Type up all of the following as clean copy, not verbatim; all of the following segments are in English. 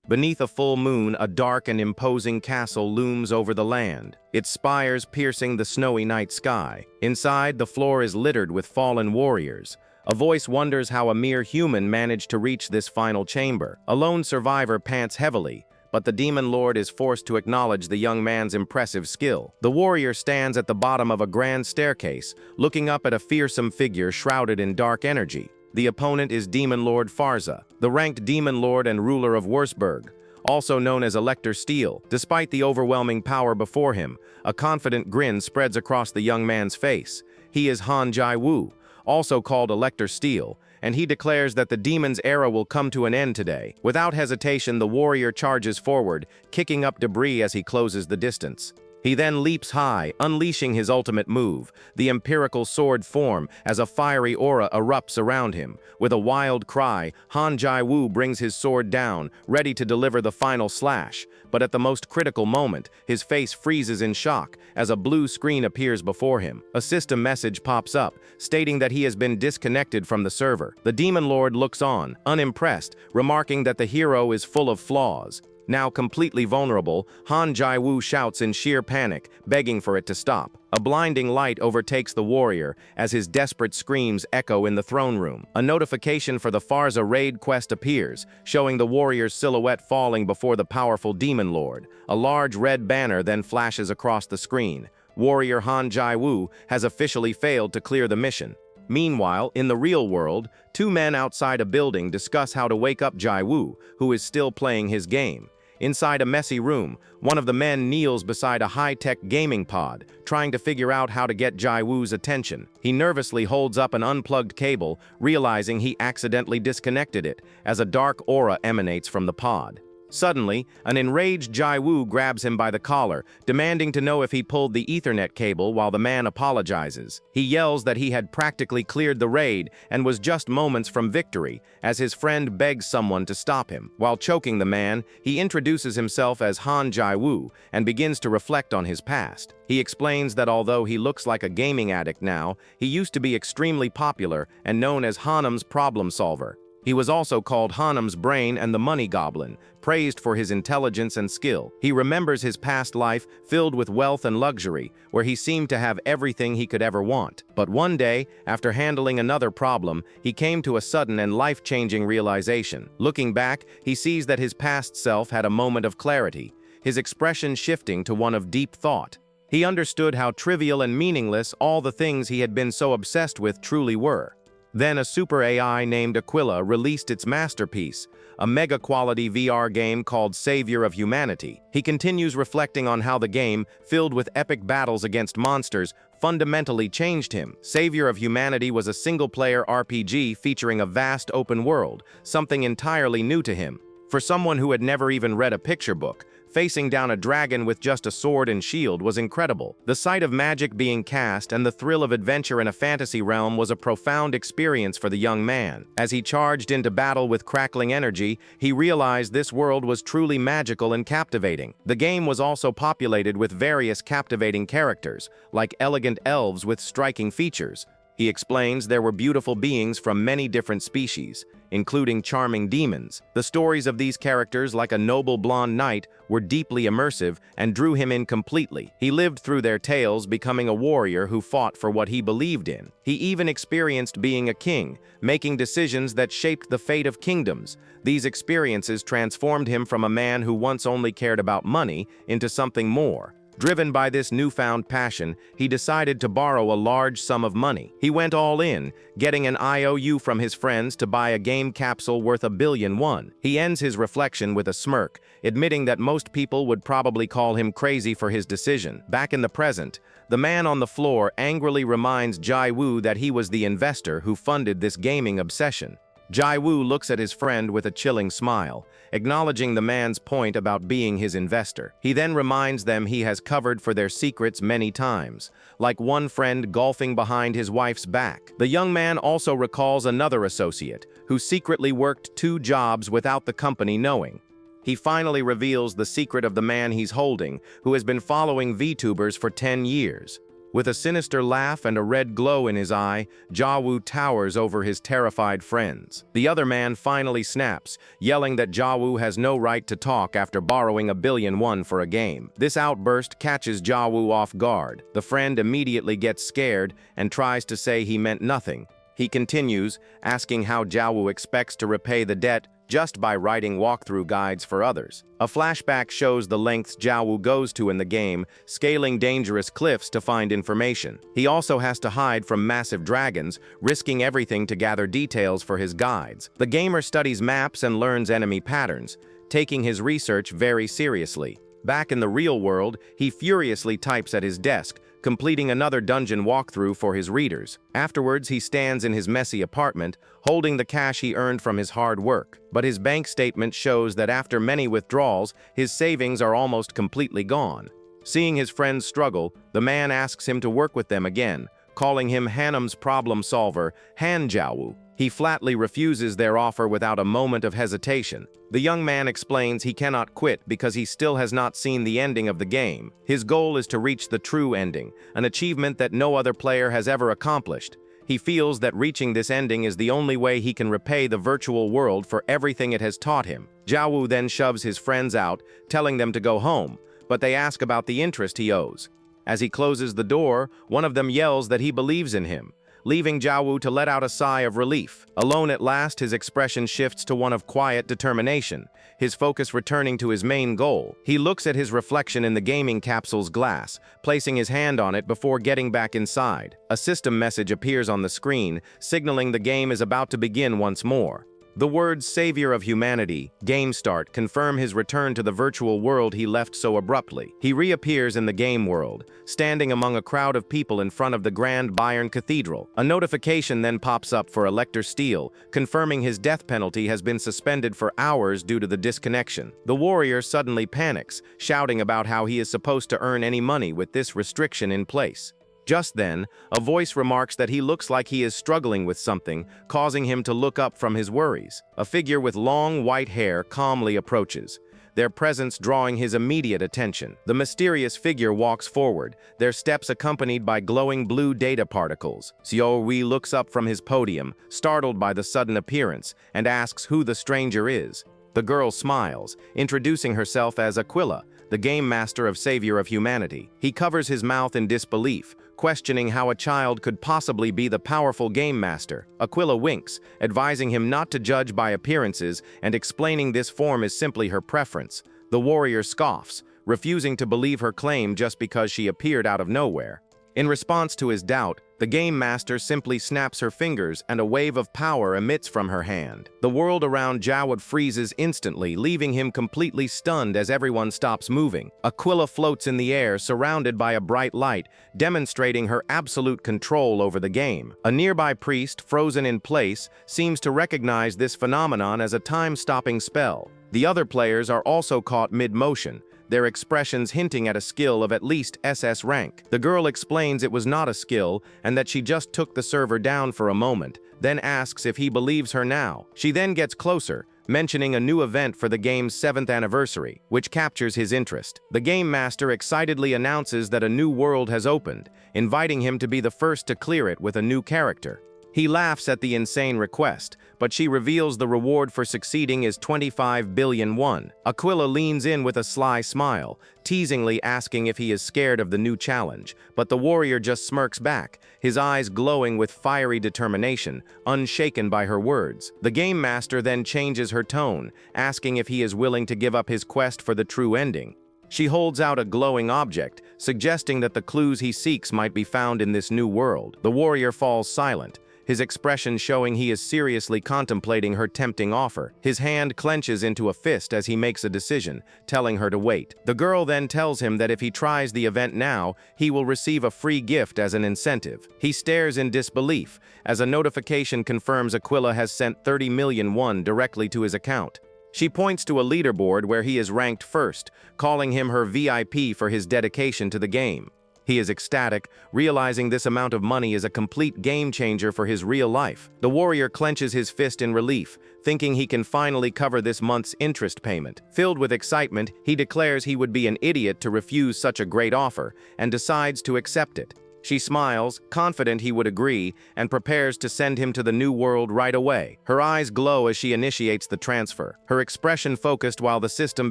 Beneath a full moon, a dark and imposing castle looms over the land, its spires piercing the snowy night sky. Inside, the floor is littered with fallen warriors. A voice wonders how a mere human managed to reach this final chamber. A lone survivor pants heavily, but the demon lord is forced to acknowledge the young man's impressive skill. The warrior stands at the bottom of a grand staircase, looking up at a fearsome figure shrouded in dark energy. The opponent is Demon Lord Farza, the ranked demon lord and ruler of Wurzburg, also known as Elector Steel. Despite the overwhelming power before him, a confident grin spreads across the young man's face. He is Han Jai-woo, also called Elector Steel, and he declares that the demon's era will come to an end today. Without hesitation, the warrior charges forward, kicking up debris as he closes the distance. He then leaps high, unleashing his ultimate move, the empirical sword form, as a fiery aura erupts around him. With a wild cry, Han Jai-woo brings his sword down, ready to deliver the final slash. But at the most critical moment, his face freezes in shock as a blue screen appears before him. A system message pops up, stating that he has been disconnected from the server. The Demon Lord looks on, unimpressed, remarking that the hero is full of flaws. Now completely vulnerable, Han Jai-woo shouts in sheer panic, begging for it to stop. A blinding light overtakes the warrior as his desperate screams echo in the throne room. A notification for the Farza raid quest appears, showing the warrior's silhouette falling before the powerful demon lord. A large red banner then flashes across the screen. Warrior Han Jai-woo has officially failed to clear the mission. Meanwhile, in the real world, two men outside a building discuss how to wake up Jai-woo, who is still playing his game. Inside a messy room, one of the men kneels beside a high-tech gaming pod, trying to figure out how to get Jai-woo's attention. He nervously holds up an unplugged cable, realizing he accidentally disconnected it, as a dark aura emanates from the pod. Suddenly, an enraged Jai-woo grabs him by the collar, demanding to know if he pulled the Ethernet cable while the man apologizes. He yells that he had practically cleared the raid and was just moments from victory, as his friend begs someone to stop him. While choking the man, he introduces himself as Han Jai-woo and begins to reflect on his past. He explains that although he looks like a gaming addict now, he used to be extremely popular and known as Hanum's problem solver. He was also called Hanum's brain and the money goblin, praised for his intelligence and skill. He remembers his past life filled with wealth and luxury, where he seemed to have everything he could ever want. But one day, after handling another problem, he came to a sudden and life-changing realization. Looking back, he sees that his past self had a moment of clarity, his expression shifting to one of deep thought. He understood how trivial and meaningless all the things he had been so obsessed with truly were. Then a super AI named Aquila released its masterpiece, a mega-quality VR game called Savior of Humanity. He continues reflecting on how the game, filled with epic battles against monsters, fundamentally changed him. Savior of Humanity was a single-player RPG featuring a vast open world, something entirely new to him. For someone who had never even read a picture book, facing down a dragon with just a sword and shield was incredible. The sight of magic being cast and the thrill of adventure in a fantasy realm was a profound experience for the young man. As he charged into battle with crackling energy, he realized this world was truly magical and captivating. The game was also populated with various captivating characters, like elegant elves with striking features. He explains there were beautiful beings from many different species, including charming demons. The stories of these characters, like a noble blonde knight, were deeply immersive and drew him in completely. He lived through their tales, becoming a warrior who fought for what he believed in. He even experienced being a king, making decisions that shaped the fate of kingdoms. These experiences transformed him from a man who once only cared about money into something more. Driven by this newfound passion, he decided to borrow a large sum of money. He went all in, getting an IOU from his friends to buy a game capsule worth $1 billion. He ends his reflection with a smirk, admitting that most people would probably call him crazy for his decision. Back in the present, the man on the floor angrily reminds Jai-woo that he was the investor who funded this gaming obsession. Jai-woo looks at his friend with a chilling smile, acknowledging the man's point about being his investor. He then reminds them he has covered for their secrets many times, like one friend golfing behind his wife's back. The young man also recalls another associate, who secretly worked 2 jobs without the company knowing. He finally reveals the secret of the man he's holding, who has been following VTubers for 10 years. With a sinister laugh and a red glow in his eye, Jawu towers over his terrified friends. The other man finally snaps, yelling that Jawu has no right to talk after borrowing 1,000,000,000 for a game. This outburst catches Jawu off guard. The friend immediately gets scared and tries to say he meant nothing. He continues, asking how Jawu expects to repay the debt just by writing walkthrough guides for others. A flashback shows the lengths Jawu goes to in the game, scaling dangerous cliffs to find information. He also has to hide from massive dragons, risking everything to gather details for his guides. The gamer studies maps and learns enemy patterns, taking his research very seriously. Back in the real world, he furiously types at his desk, completing another dungeon walkthrough for his readers. Afterwards, he stands in his messy apartment, holding the cash he earned from his hard work. But his bank statement shows that after many withdrawals, his savings are almost completely gone. Seeing his friends struggle, the man asks him to work with them again, calling him Hanum's problem solver, Hanjawu. He flatly refuses their offer without a moment of hesitation. The young man explains he cannot quit because he still has not seen the ending of the game. His goal is to reach the true ending, an achievement that no other player has ever accomplished. He feels that reaching this ending is the only way he can repay the virtual world for everything it has taught him. Jawu then shoves his friends out, telling them to go home, but they ask about the interest he owes. As he closes the door, one of them yells that he believes in him, leaving Jawu to let out a sigh of relief. Alone at last, his expression shifts to one of quiet determination, his focus returning to his main goal. He looks at his reflection in the gaming capsule's glass, placing his hand on it before getting back inside. A system message appears on the screen, signaling the game is about to begin once more. The words "Savior of Humanity," "Game Start" confirm his return to the virtual world he left so abruptly. He reappears in the game world, standing among a crowd of people in front of the Grand Bayern Cathedral. A notification then pops up for Elector Steele, confirming his death penalty has been suspended for hours due to the disconnection. The warrior suddenly panics, shouting about how he is supposed to earn any money with this restriction in place. Just then, a voice remarks that he looks like he is struggling with something, causing him to look up from his worries. A figure with long white hair calmly approaches, their presence drawing his immediate attention. The mysterious figure walks forward, their steps accompanied by glowing blue data particles. Xiao looks up from his podium, startled by the sudden appearance, and asks who the stranger is. The girl smiles, introducing herself as Aquila, the game master of Savior of Humanity. He covers his mouth in disbelief, questioning how a child could possibly be the powerful game master. Aquila winks, advising him not to judge by appearances and explaining this form is simply her preference. The warrior scoffs, refusing to believe her claim just because she appeared out of nowhere. In response to his doubt, the game master simply snaps her fingers and a wave of power emits from her hand. The world around Jawad freezes instantly, leaving him completely stunned as everyone stops moving. Aquila floats in the air, surrounded by a bright light, demonstrating her absolute control over the game. A nearby priest, frozen in place, seems to recognize this phenomenon as a time-stopping spell. The other players are also caught mid-motion, their expressions hinting at a skill of at least SS rank. The girl explains it was not a skill and that she just took the server down for a moment, then asks if he believes her now. She then gets closer, mentioning a new event for the game's 7th anniversary, which captures his interest. The game master excitedly announces that a new world has opened, inviting him to be the first to clear it with a new character. He laughs at the insane request, but she reveals the reward for succeeding is 25 billion won. Aquila leans in with a sly smile, teasingly asking if he is scared of the new challenge, but the warrior just smirks back, his eyes glowing with fiery determination, unshaken by her words. The game master then changes her tone, asking if he is willing to give up his quest for the true ending. She holds out a glowing object, suggesting that the clues he seeks might be found in this new world. The warrior falls silent, his expression showing he is seriously contemplating her tempting offer. His hand clenches into a fist as he makes a decision, telling her to wait. The girl then tells him that if he tries the event now, he will receive a free gift as an incentive. He stares in disbelief, as a notification confirms Aquila has sent 30 million won directly to his account. She points to a leaderboard where he is ranked first, calling him her VIP for his dedication to the game. He is ecstatic, realizing this amount of money is a complete game changer for his real life. The warrior clenches his fist in relief, thinking he can finally cover this month's interest payment. Filled with excitement, he declares he would be an idiot to refuse such a great offer, and decides to accept it. She smiles, confident he would agree, and prepares to send him to the new world right away. Her eyes glow as she initiates the transfer, her expression focused while the system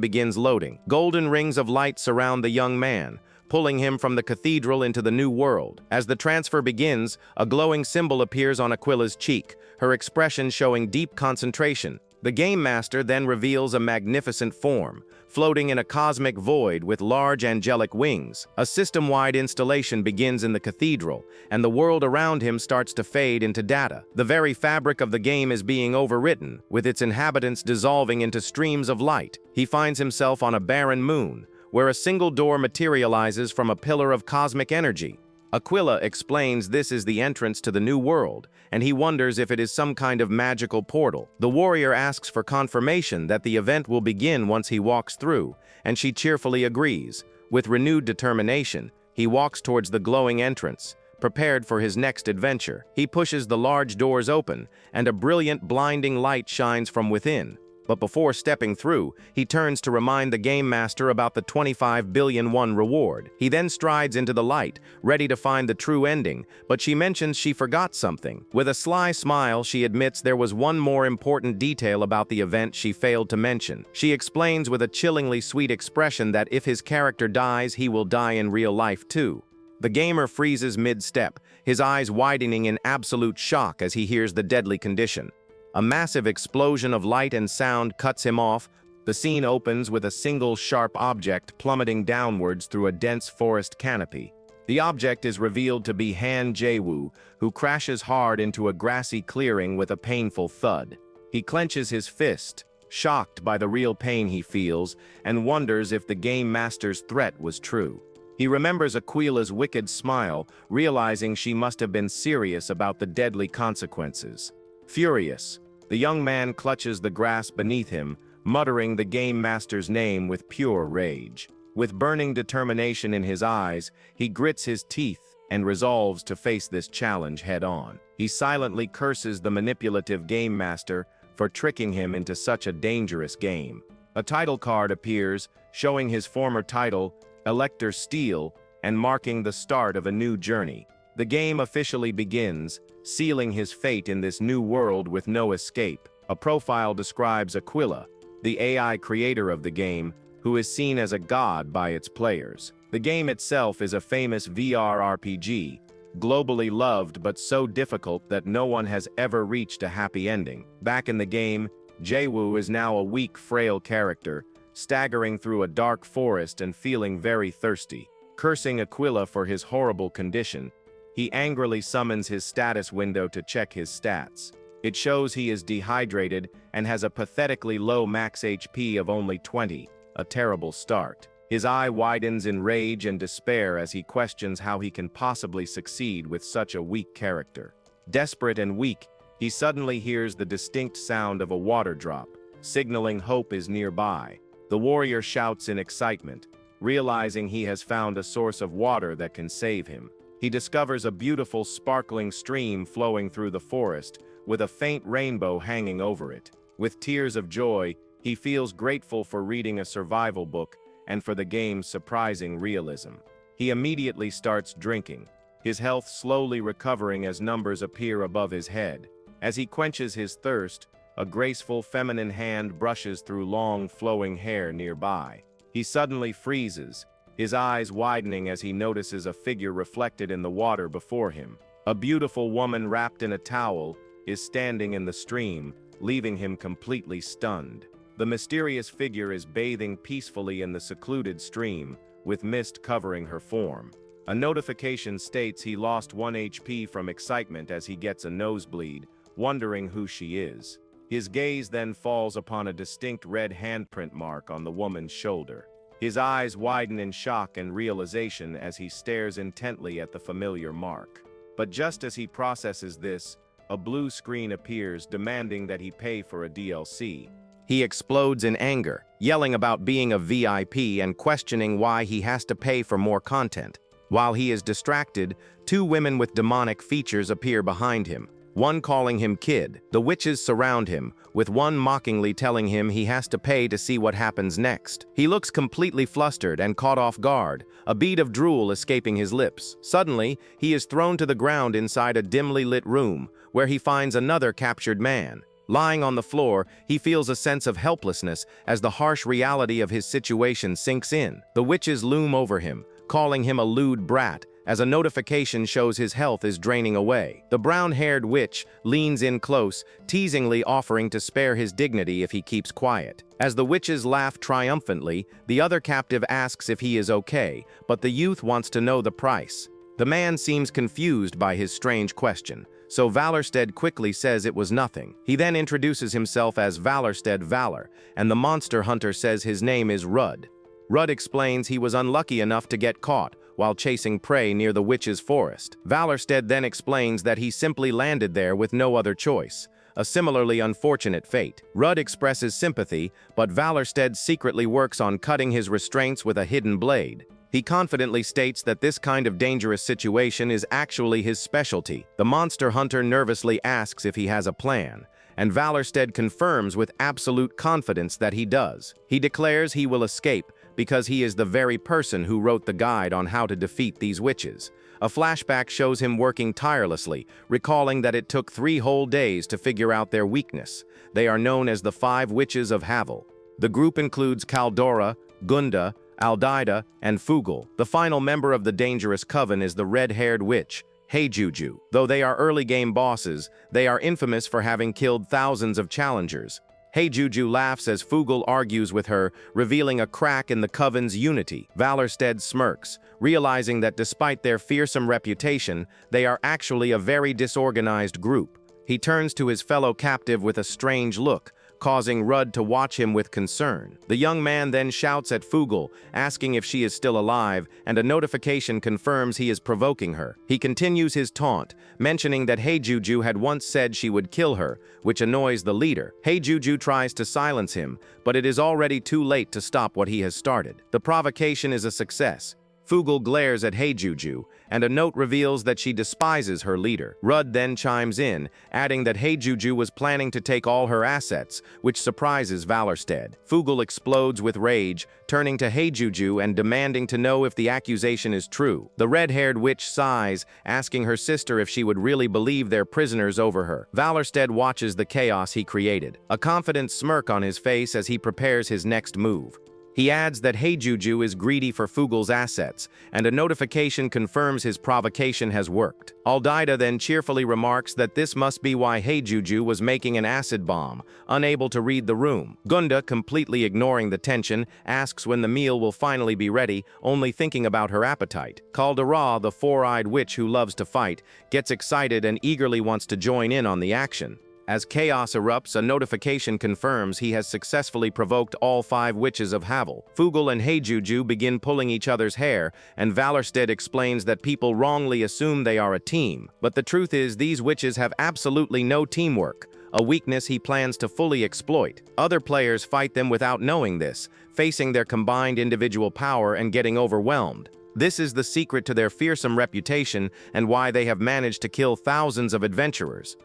begins loading. Golden rings of light surround the young man, pulling him from the cathedral into the new world. As the transfer begins, a glowing symbol appears on Aquila's cheek, her expression showing deep concentration. The Game Master then reveals a magnificent form, floating in a cosmic void with large angelic wings. A system-wide installation begins in the cathedral, and the world around him starts to fade into data. The very fabric of the game is being overwritten, with its inhabitants dissolving into streams of light. He finds himself on a barren moon, where a single door materializes from a pillar of cosmic energy. Aquila explains this is the entrance to the new world, and he wonders if it is some kind of magical portal. The warrior asks for confirmation that the event will begin once he walks through, and she cheerfully agrees. With renewed determination, he walks towards the glowing entrance, prepared for his next adventure. He pushes the large doors open, and a brilliant, blinding light shines from within. But before stepping through, he turns to remind the Game Master about the 25 billion won reward. He then strides into the light, ready to find the true ending, but she mentions she forgot something. With a sly smile, she admits there was one more important detail about the event she failed to mention. She explains with a chillingly sweet expression that if his character dies, he will die in real life too. The gamer freezes mid-step, his eyes widening in absolute shock as he hears the deadly condition. A massive explosion of light and sound cuts him off. The scene opens with a single sharp object plummeting downwards through a dense forest canopy. The object is revealed to be Han Jae-woo, who crashes hard into a grassy clearing with a painful thud. He clenches his fist, shocked by the real pain he feels, and wonders if the Game Master's threat was true. He remembers Aquila's wicked smile, realizing she must have been serious about the deadly consequences. Furious, the young man clutches the grass beneath him, muttering the Game Master's name with pure rage. With burning determination in his eyes, he grits his teeth and resolves to face this challenge head-on. He silently curses the manipulative Game Master for tricking him into such a dangerous game. A title card appears, showing his former title, Elector Steel, and marking the start of a new journey. The game officially begins, sealing his fate in this new world with no escape. A profile describes Aquila, the AI creator of the game, who is seen as a god by its players. The game itself is a famous VR RPG, globally loved but so difficult that no one has ever reached a happy ending. Back in the game, Jae-woo is now a weak, frail character, staggering through a dark forest and feeling very thirsty. Cursing Aquila for his horrible condition, he angrily summons his status window to check his stats. It shows he is dehydrated and has a pathetically low max HP of only 20, a terrible start. His eye widens in rage and despair as he questions how he can possibly succeed with such a weak character. Desperate and weak, he suddenly hears the distinct sound of a water drop, signaling hope is nearby. The warrior shouts in excitement, realizing he has found a source of water that can save him. He discovers a beautiful, sparkling stream flowing through the forest, with a faint rainbow hanging over it. With tears of joy, he feels grateful for reading a survival book and for the game's surprising realism. He immediately starts drinking, his health slowly recovering as numbers appear above his head. As he quenches his thirst, a graceful feminine hand brushes through long, flowing hair nearby. He suddenly freezes, his eyes widening as he notices a figure reflected in the water before him. A beautiful woman wrapped in a towel is standing in the stream, leaving him completely stunned. The mysterious figure is bathing peacefully in the secluded stream, with mist covering her form. A notification states he lost 1 HP from excitement as he gets a nosebleed, wondering who she is. His gaze then falls upon a distinct red handprint mark on the woman's shoulder. His eyes widen in shock and realization as he stares intently at the familiar mark. But just as he processes this, a blue screen appears demanding that he pay for a DLC. He explodes in anger, yelling about being a VIP and questioning why he has to pay for more content. While he is distracted, 2 women with demonic features appear behind him. one calling him kid. The witches surround him, with one mockingly telling him he has to pay to see what happens next. He looks completely flustered and caught off guard, a bead of drool escaping his lips. Suddenly, he is thrown to the ground inside a dimly lit room, where he finds another captured man. Lying on the floor, he feels a sense of helplessness as the harsh reality of his situation sinks in. The witches loom over him, calling him a lewd brat, as a notification shows his health is draining away. The brown-haired witch leans in close, teasingly offering to spare his dignity if he keeps quiet. As the witches laugh triumphantly, the other captive asks if he is okay, but the youth wants to know the price. The man seems confused by his strange question, so Valorstead quickly says it was nothing. He then introduces himself as Valorstead Valor, and the monster hunter says his name is Rudd. Rudd explains he was unlucky enough to get caught while chasing prey near the witch's forest. Valorstead then explains that he simply landed there with no other choice, a similarly unfortunate fate. Rudd expresses sympathy, but Valorstead secretly works on cutting his restraints with a hidden blade. He confidently states that this kind of dangerous situation is actually his specialty. The monster hunter nervously asks if he has a plan, and Valorstead confirms with absolute confidence that he does. He declares he will escape because he is the very person who wrote the guide on how to defeat these witches. A flashback shows him working tirelessly, recalling that it took 3 whole days to figure out their weakness. They are known as the 5 Witches of Havel. The group includes Kaldora, Gunda, Aldaida, and Fugal. The final member of the dangerous coven is the red-haired witch, Heijuju. Though they are early game bosses, they are infamous for having killed thousands of challengers. Heijuju laughs as Fugal argues with her, revealing a crack in the coven's unity. Valorstead smirks, realizing that despite their fearsome reputation, they are actually a very disorganized group. He turns to his fellow captive with a strange look, causing Rudd to watch him with concern. The young man then shouts at Fugal, asking if she is still alive, and a notification confirms he is provoking her. He continues his taunt, mentioning that Heijuju had once said she would kill her, which annoys the leader. Heijuju tries to silence him, but it is already too late to stop what he has started. The provocation is a success. Fugal glares at Heijuju, and a note reveals that she despises her leader. Rudd then chimes in, adding that Heijuju was planning to take all her assets, which surprises Valorstead. Fugal explodes with rage, turning to Heijuju and demanding to know if the accusation is true. The red-haired witch sighs, asking her sister if she would really believe their prisoners over her. Valorstead watches the chaos he created, a confident smirk on his face as he prepares his next move. He adds that Heijuju is greedy for Fugal's assets, and a notification confirms his provocation has worked. Aldaida then cheerfully remarks that this must be why Heijuju was making an acid bomb, unable to read the room. Gunda, completely ignoring the tension, asks when the meal will finally be ready, only thinking about her appetite. Kaldora, the four-eyed witch who loves to fight, gets excited and eagerly wants to join in on the action. As chaos erupts, a notification confirms he has successfully provoked all 5 witches of Havel. Fugal and Heijuju begin pulling each other's hair, and Valorstead explains that people wrongly assume they are a team. But the truth is, these witches have absolutely no teamwork, a weakness he plans to fully exploit. Other players fight them without knowing this, facing their combined individual power and getting overwhelmed. This is the secret to their fearsome reputation and why they have managed to kill thousands of adventurers.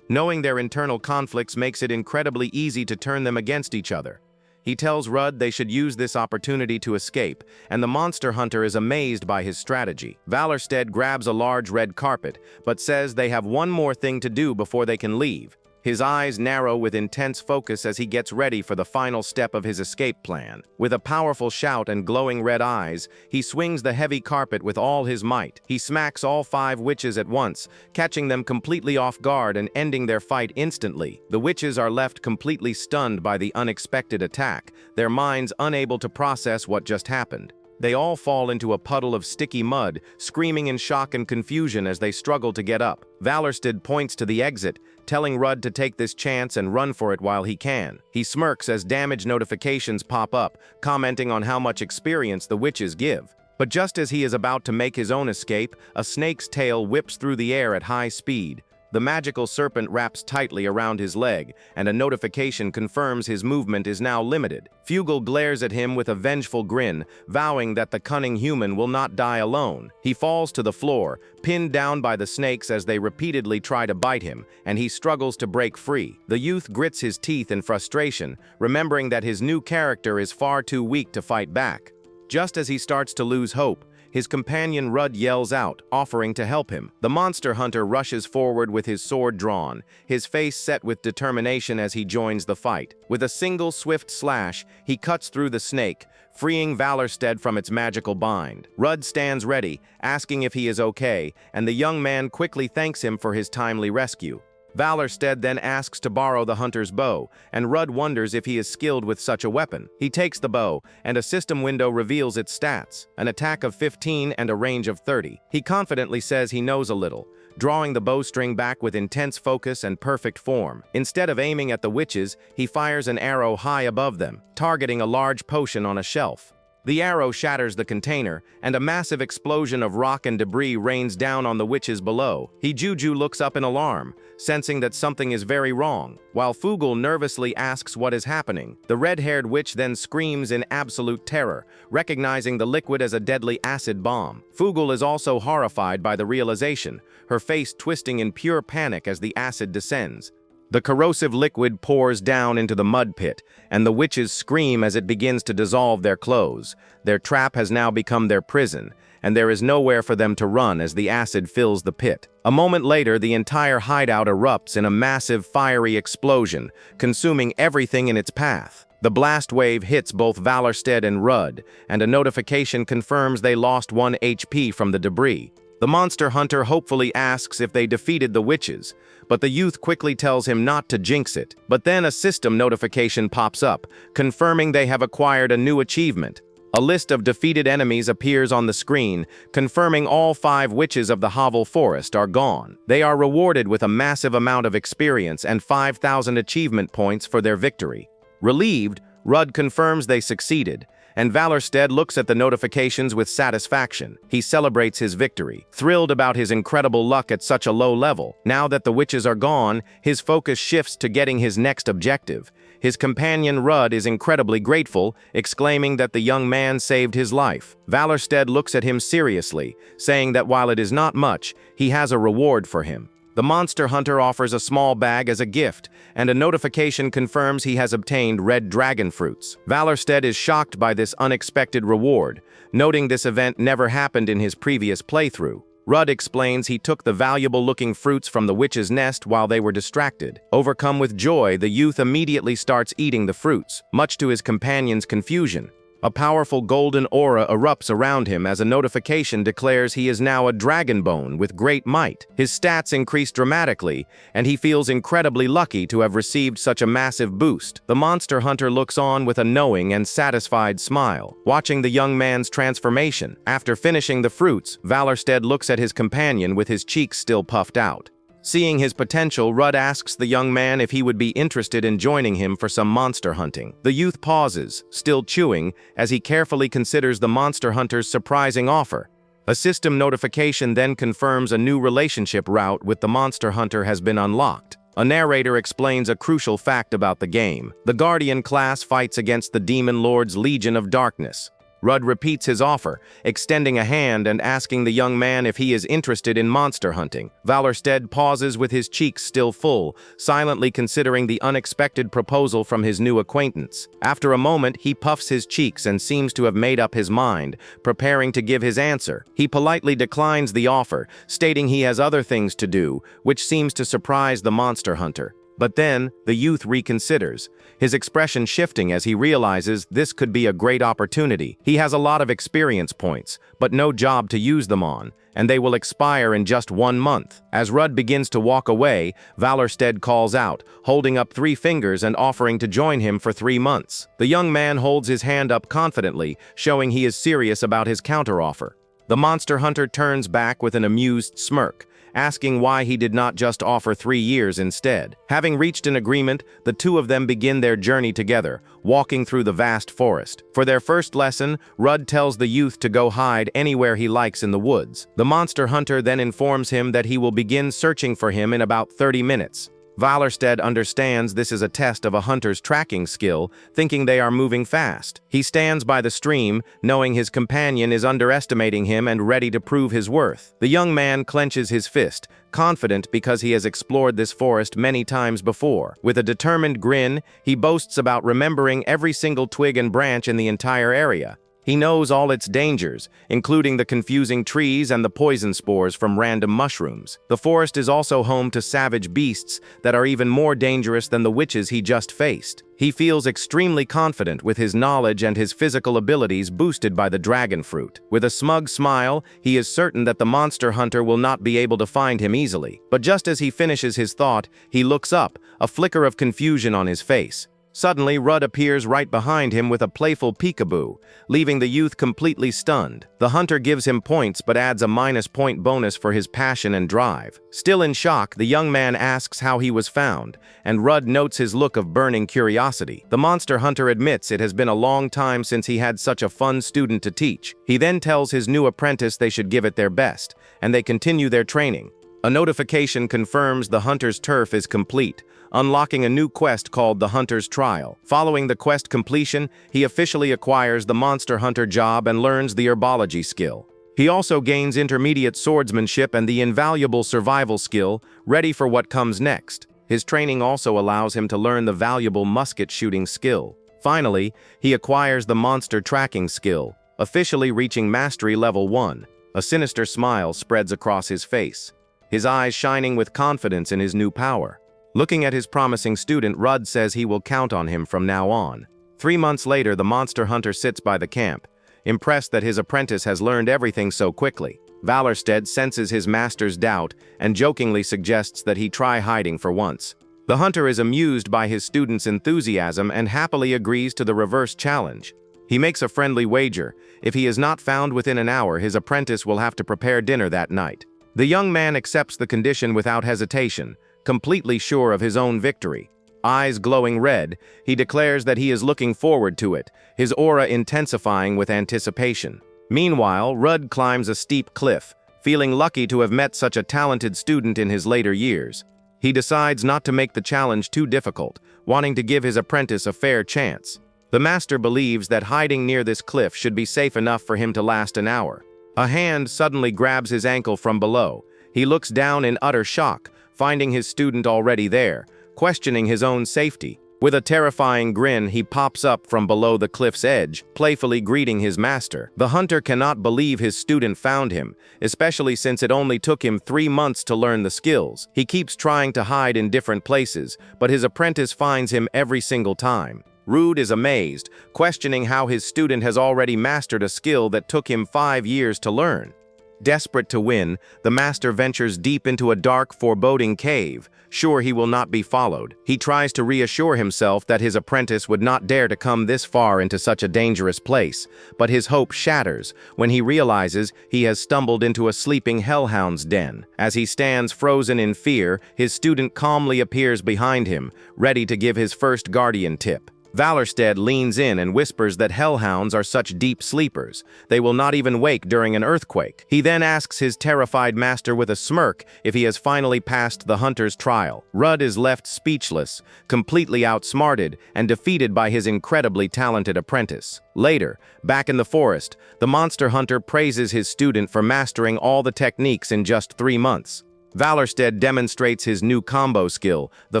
Knowing their internal conflicts makes it incredibly easy to turn them against each other. He tells Rudd they should use this opportunity to escape, and the monster hunter is amazed by his strategy. Valorstead grabs a large red carpet, but says they have one more thing to do before they can leave. His eyes narrow with intense focus as he gets ready for the final step of his escape plan. With a powerful shout and glowing red eyes, he swings the heavy carpet with all his might. He smacks all 5 witches at once, catching them completely off guard and ending their fight instantly. The witches are left completely stunned by the unexpected attack, their minds unable to process what just happened. They all fall into a puddle of sticky mud, screaming in shock and confusion as they struggle to get up. Valorstead points to the exit, telling Rudd to take this chance and run for it while he can. He smirks as damage notifications pop up, commenting on how much experience the witches give. But just as he is about to make his own escape, a snake's tail whips through the air at high speed, The magical serpent wraps tightly around his leg, and a notification confirms his movement is now limited. Fugal glares at him with a vengeful grin, vowing that the cunning human will not die alone. He falls to the floor, pinned down by the snakes as they repeatedly try to bite him, and he struggles to break free. The youth grits his teeth in frustration, remembering that his new character is far too weak to fight back. Just as he starts to lose hope, his companion Rudd yells out, offering to help him. The monster hunter rushes forward with his sword drawn, his face set with determination as he joins the fight. With a single swift slash, he cuts through the snake, freeing Valorstead from its magical bind. Rudd stands ready, asking if he is okay, and the young man quickly thanks him for his timely rescue. Valorstead then asks to borrow the hunter's bow, and Rudd wonders if he is skilled with such a weapon. He takes the bow, and a system window reveals its stats, an attack of 15 and a range of 30. He confidently says he knows a little, drawing the bowstring back with intense focus and perfect form. Instead of aiming at the witches, he fires an arrow high above them, targeting a large potion on a shelf. The arrow shatters the container, and a massive explosion of rock and debris rains down on the witches below. Juju looks up in alarm, sensing that something is very wrong. While Fugal nervously asks what is happening, the red-haired witch then screams in absolute terror, recognizing the liquid as a deadly acid bomb. Fugal is also horrified by the realization, her face twisting in pure panic as the acid descends. The corrosive liquid pours down into the mud pit, and the witches scream as it begins to dissolve their clothes. Their trap has now become their prison, and there is nowhere for them to run as the acid fills the pit. A moment later, the entire hideout erupts in a massive fiery explosion, consuming everything in its path. The blast wave hits both Valorstead and Rudd, and a notification confirms they lost 1 HP from the debris. The monster hunter hopefully asks if they defeated the witches, but the youth quickly tells him not to jinx it. But then a system notification pops up, confirming they have acquired a new achievement. A list of defeated enemies appears on the screen, confirming all 5 witches of the Hovel Forest are gone. They are rewarded with a massive amount of experience and 5,000 achievement points for their victory. Relieved, Rudd confirms they succeeded, and Valorstead looks at the notifications with satisfaction. He celebrates his victory, thrilled about his incredible luck at such a low level. Now that the witches are gone, his focus shifts to getting his next objective. His companion Rudd is incredibly grateful, exclaiming that the young man saved his life. Valorstead looks at him seriously, saying that while it is not much, he has a reward for him. The monster hunter offers a small bag as a gift, and a notification confirms he has obtained red dragon fruits. Valorstead is shocked by this unexpected reward, noting this event never happened in his previous playthrough. Rudd explains he took the valuable-looking fruits from the witch's nest while they were distracted. Overcome with joy, the youth immediately starts eating the fruits, much to his companion's confusion. A powerful golden aura erupts around him as a notification declares he is now a dragonbone with great might. His stats increase dramatically, and he feels incredibly lucky to have received such a massive boost. The monster hunter looks on with a knowing and satisfied smile, watching the young man's transformation. After finishing the fruits, Valorstead looks at his companion with his cheeks still puffed out. Seeing his potential, Rudd asks the young man if he would be interested in joining him for some monster hunting. The youth pauses, still chewing, as he carefully considers the monster hunter's surprising offer. A system notification then confirms a new relationship route with the monster hunter has been unlocked. A narrator explains a crucial fact about the game. The Guardian class fights against the Demon Lord's Legion of Darkness. Rudd repeats his offer, extending a hand and asking the young man if he is interested in monster hunting. Valorstead pauses with his cheeks still full, silently considering the unexpected proposal from his new acquaintance. After a moment, he puffs his cheeks and seems to have made up his mind, preparing to give his answer. He politely declines the offer, stating he has other things to do, which seems to surprise the monster hunter. But then, the youth reconsiders, his expression shifting as he realizes this could be a great opportunity. He has a lot of experience points, but no job to use them on, and they will expire in just 1 month. As Rudd begins to walk away, Valorstead calls out, holding up 3 fingers and offering to join him for 3 months. The young man holds his hand up confidently, showing he is serious about his counteroffer. The monster hunter turns back with an amused smirk, asking why he did not just offer 3 years instead. Having reached an agreement, the two of them begin their journey together, walking through the vast forest. For their first lesson, Rudd tells the youth to go hide anywhere he likes in the woods. The monster hunter then informs him that he will begin searching for him in about 30 minutes. Valerstedt understands this is a test of a hunter's tracking skill, thinking they are moving fast. He stands by the stream, knowing his companion is underestimating him and ready to prove his worth. The young man clenches his fist, confident because he has explored this forest many times before. With a determined grin, he boasts about remembering every single twig and branch in the entire area. He knows all its dangers, including the confusing trees and the poison spores from random mushrooms. The forest is also home to savage beasts that are even more dangerous than the witches he just faced. He feels extremely confident with his knowledge and his physical abilities boosted by the dragon fruit. With a smug smile, he is certain that the monster hunter will not be able to find him easily. But just as he finishes his thought, he looks up, a flicker of confusion on his face. Suddenly, Rudd appears right behind him with a playful peekaboo, leaving the youth completely stunned. The hunter gives him points but adds a -point bonus for his passion and drive. Still in shock, the young man asks how he was found, and Rudd notes his look of burning curiosity. The monster hunter admits it has been a long time since he had such a fun student to teach. He then tells his new apprentice they should give it their best, and they continue their training. A notification confirms the hunter's turf is complete, unlocking a new quest called the Hunter's Trial. Following the quest completion, he officially acquires the monster hunter job and learns the herbology skill. He also gains intermediate swordsmanship and the invaluable survival skill, ready for what comes next. His training also allows him to learn the valuable musket shooting skill. Finally, he acquires the monster tracking skill, officially reaching mastery level 1. A sinister smile spreads across his face, his eyes shining with confidence in his new power. Looking at his promising student, Rudd says he will count on him from now on. 3 months later, the monster hunter sits by the camp, impressed that his apprentice has learned everything so quickly. Valerstedt senses his master's doubt and jokingly suggests that he try hiding for once. The hunter is amused by his student's enthusiasm and happily agrees to the reverse challenge. He makes a friendly wager. If he is not found within an hour, his apprentice will have to prepare dinner that night. The young man accepts the condition without hesitation, completely sure of his own victory. Eyes glowing red, he declares that he is looking forward to it, his aura intensifying with anticipation. Meanwhile, Rudd climbs a steep cliff, feeling lucky to have met such a talented student in his later years. He decides not to make the challenge too difficult, wanting to give his apprentice a fair chance. The master believes that hiding near this cliff should be safe enough for him to last an hour. A hand suddenly grabs his ankle from below. He looks down in utter shock, finding his student already there, questioning his own safety. With a terrifying grin, he pops up from below the cliff's edge, playfully greeting his master. The hunter cannot believe his student found him, especially since it only took him 3 months to learn the skills. He keeps trying to hide in different places, but his apprentice finds him every single time. Rudd is amazed, questioning how his student has already mastered a skill that took him 5 years to learn. Desperate to win, the master ventures deep into a dark, foreboding cave, sure he will not be followed. He tries to reassure himself that his apprentice would not dare to come this far into such a dangerous place, but his hope shatters when he realizes he has stumbled into a sleeping hellhound's den. As he stands frozen in fear, his student calmly appears behind him, ready to give his first guardian tip. Valerstedt leans in and whispers that hellhounds are such deep sleepers. They will not even wake during an earthquake. He then asks his terrified master with a smirk if he has finally passed the hunter's trial. Rudd is left speechless, completely outsmarted and defeated by his incredibly talented apprentice. Later, back in the forest, the monster hunter praises his student for mastering all the techniques in just 3 months. Valerstedt demonstrates his new combo skill, the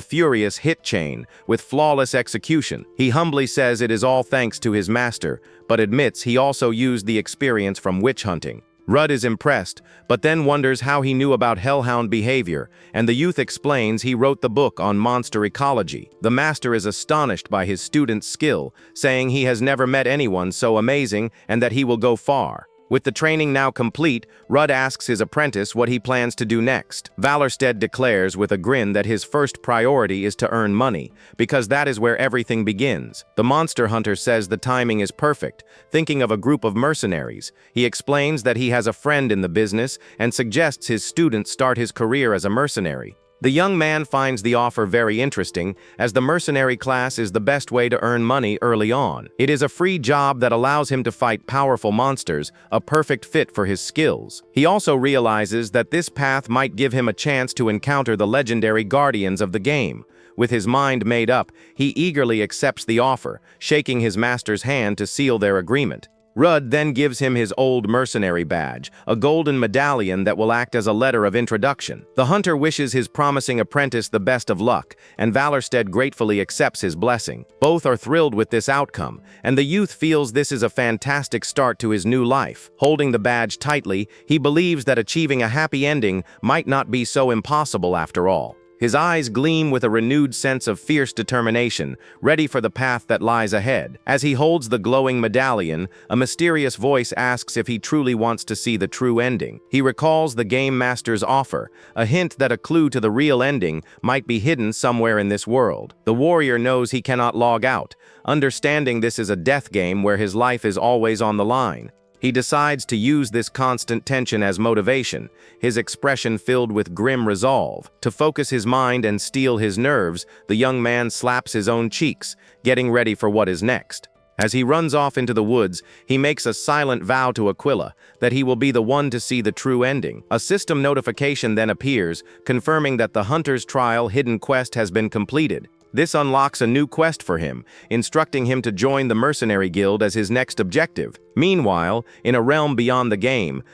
Furious Hit Chain, with flawless execution. He humbly says it is all thanks to his master, but admits he also used the experience from witch hunting. Rudd is impressed, but then wonders how he knew about hellhound behavior, and the youth explains he wrote the book on monster ecology. The master is astonished by his student's skill, saying he has never met anyone so amazing and that he will go far. With the training now complete, Rudd asks his apprentice what he plans to do next. Valorstead declares with a grin that his first priority is to earn money, because that is where everything begins. The monster hunter says the timing is perfect, thinking of a group of mercenaries. He explains that he has a friend in the business and suggests his student start his career as a mercenary. The young man finds the offer very interesting, as the mercenary class is the best way to earn money early on. It is a free job that allows him to fight powerful monsters, a perfect fit for his skills. He also realizes that this path might give him a chance to encounter the legendary guardians of the game. With his mind made up, he eagerly accepts the offer, shaking his master's hand to seal their agreement. Rudd then gives him his old mercenary badge, a golden medallion that will act as a letter of introduction. The hunter wishes his promising apprentice the best of luck, and Valorstead gratefully accepts his blessing. Both are thrilled with this outcome, and the youth feels this is a fantastic start to his new life. Holding the badge tightly, he believes that achieving a happy ending might not be so impossible after all. His eyes gleam with a renewed sense of fierce determination, ready for the path that lies ahead. As he holds the glowing medallion, a mysterious voice asks if he truly wants to see the true ending. He recalls the game master's offer, a hint that a clue to the real ending might be hidden somewhere in this world. The warrior knows he cannot log out, understanding this is a death game where his life is always on the line. He decides to use this constant tension as motivation, his expression filled with grim resolve. To focus his mind and steel his nerves, the young man slaps his own cheeks, getting ready for what is next. As he runs off into the woods, he makes a silent vow to Aquila that he will be the one to see the true ending. A system notification then appears, confirming that the hunter's trial hidden quest has been completed. This unlocks a new quest for him, instructing him to join the mercenary guild as his next objective. Meanwhile, in a realm beyond the game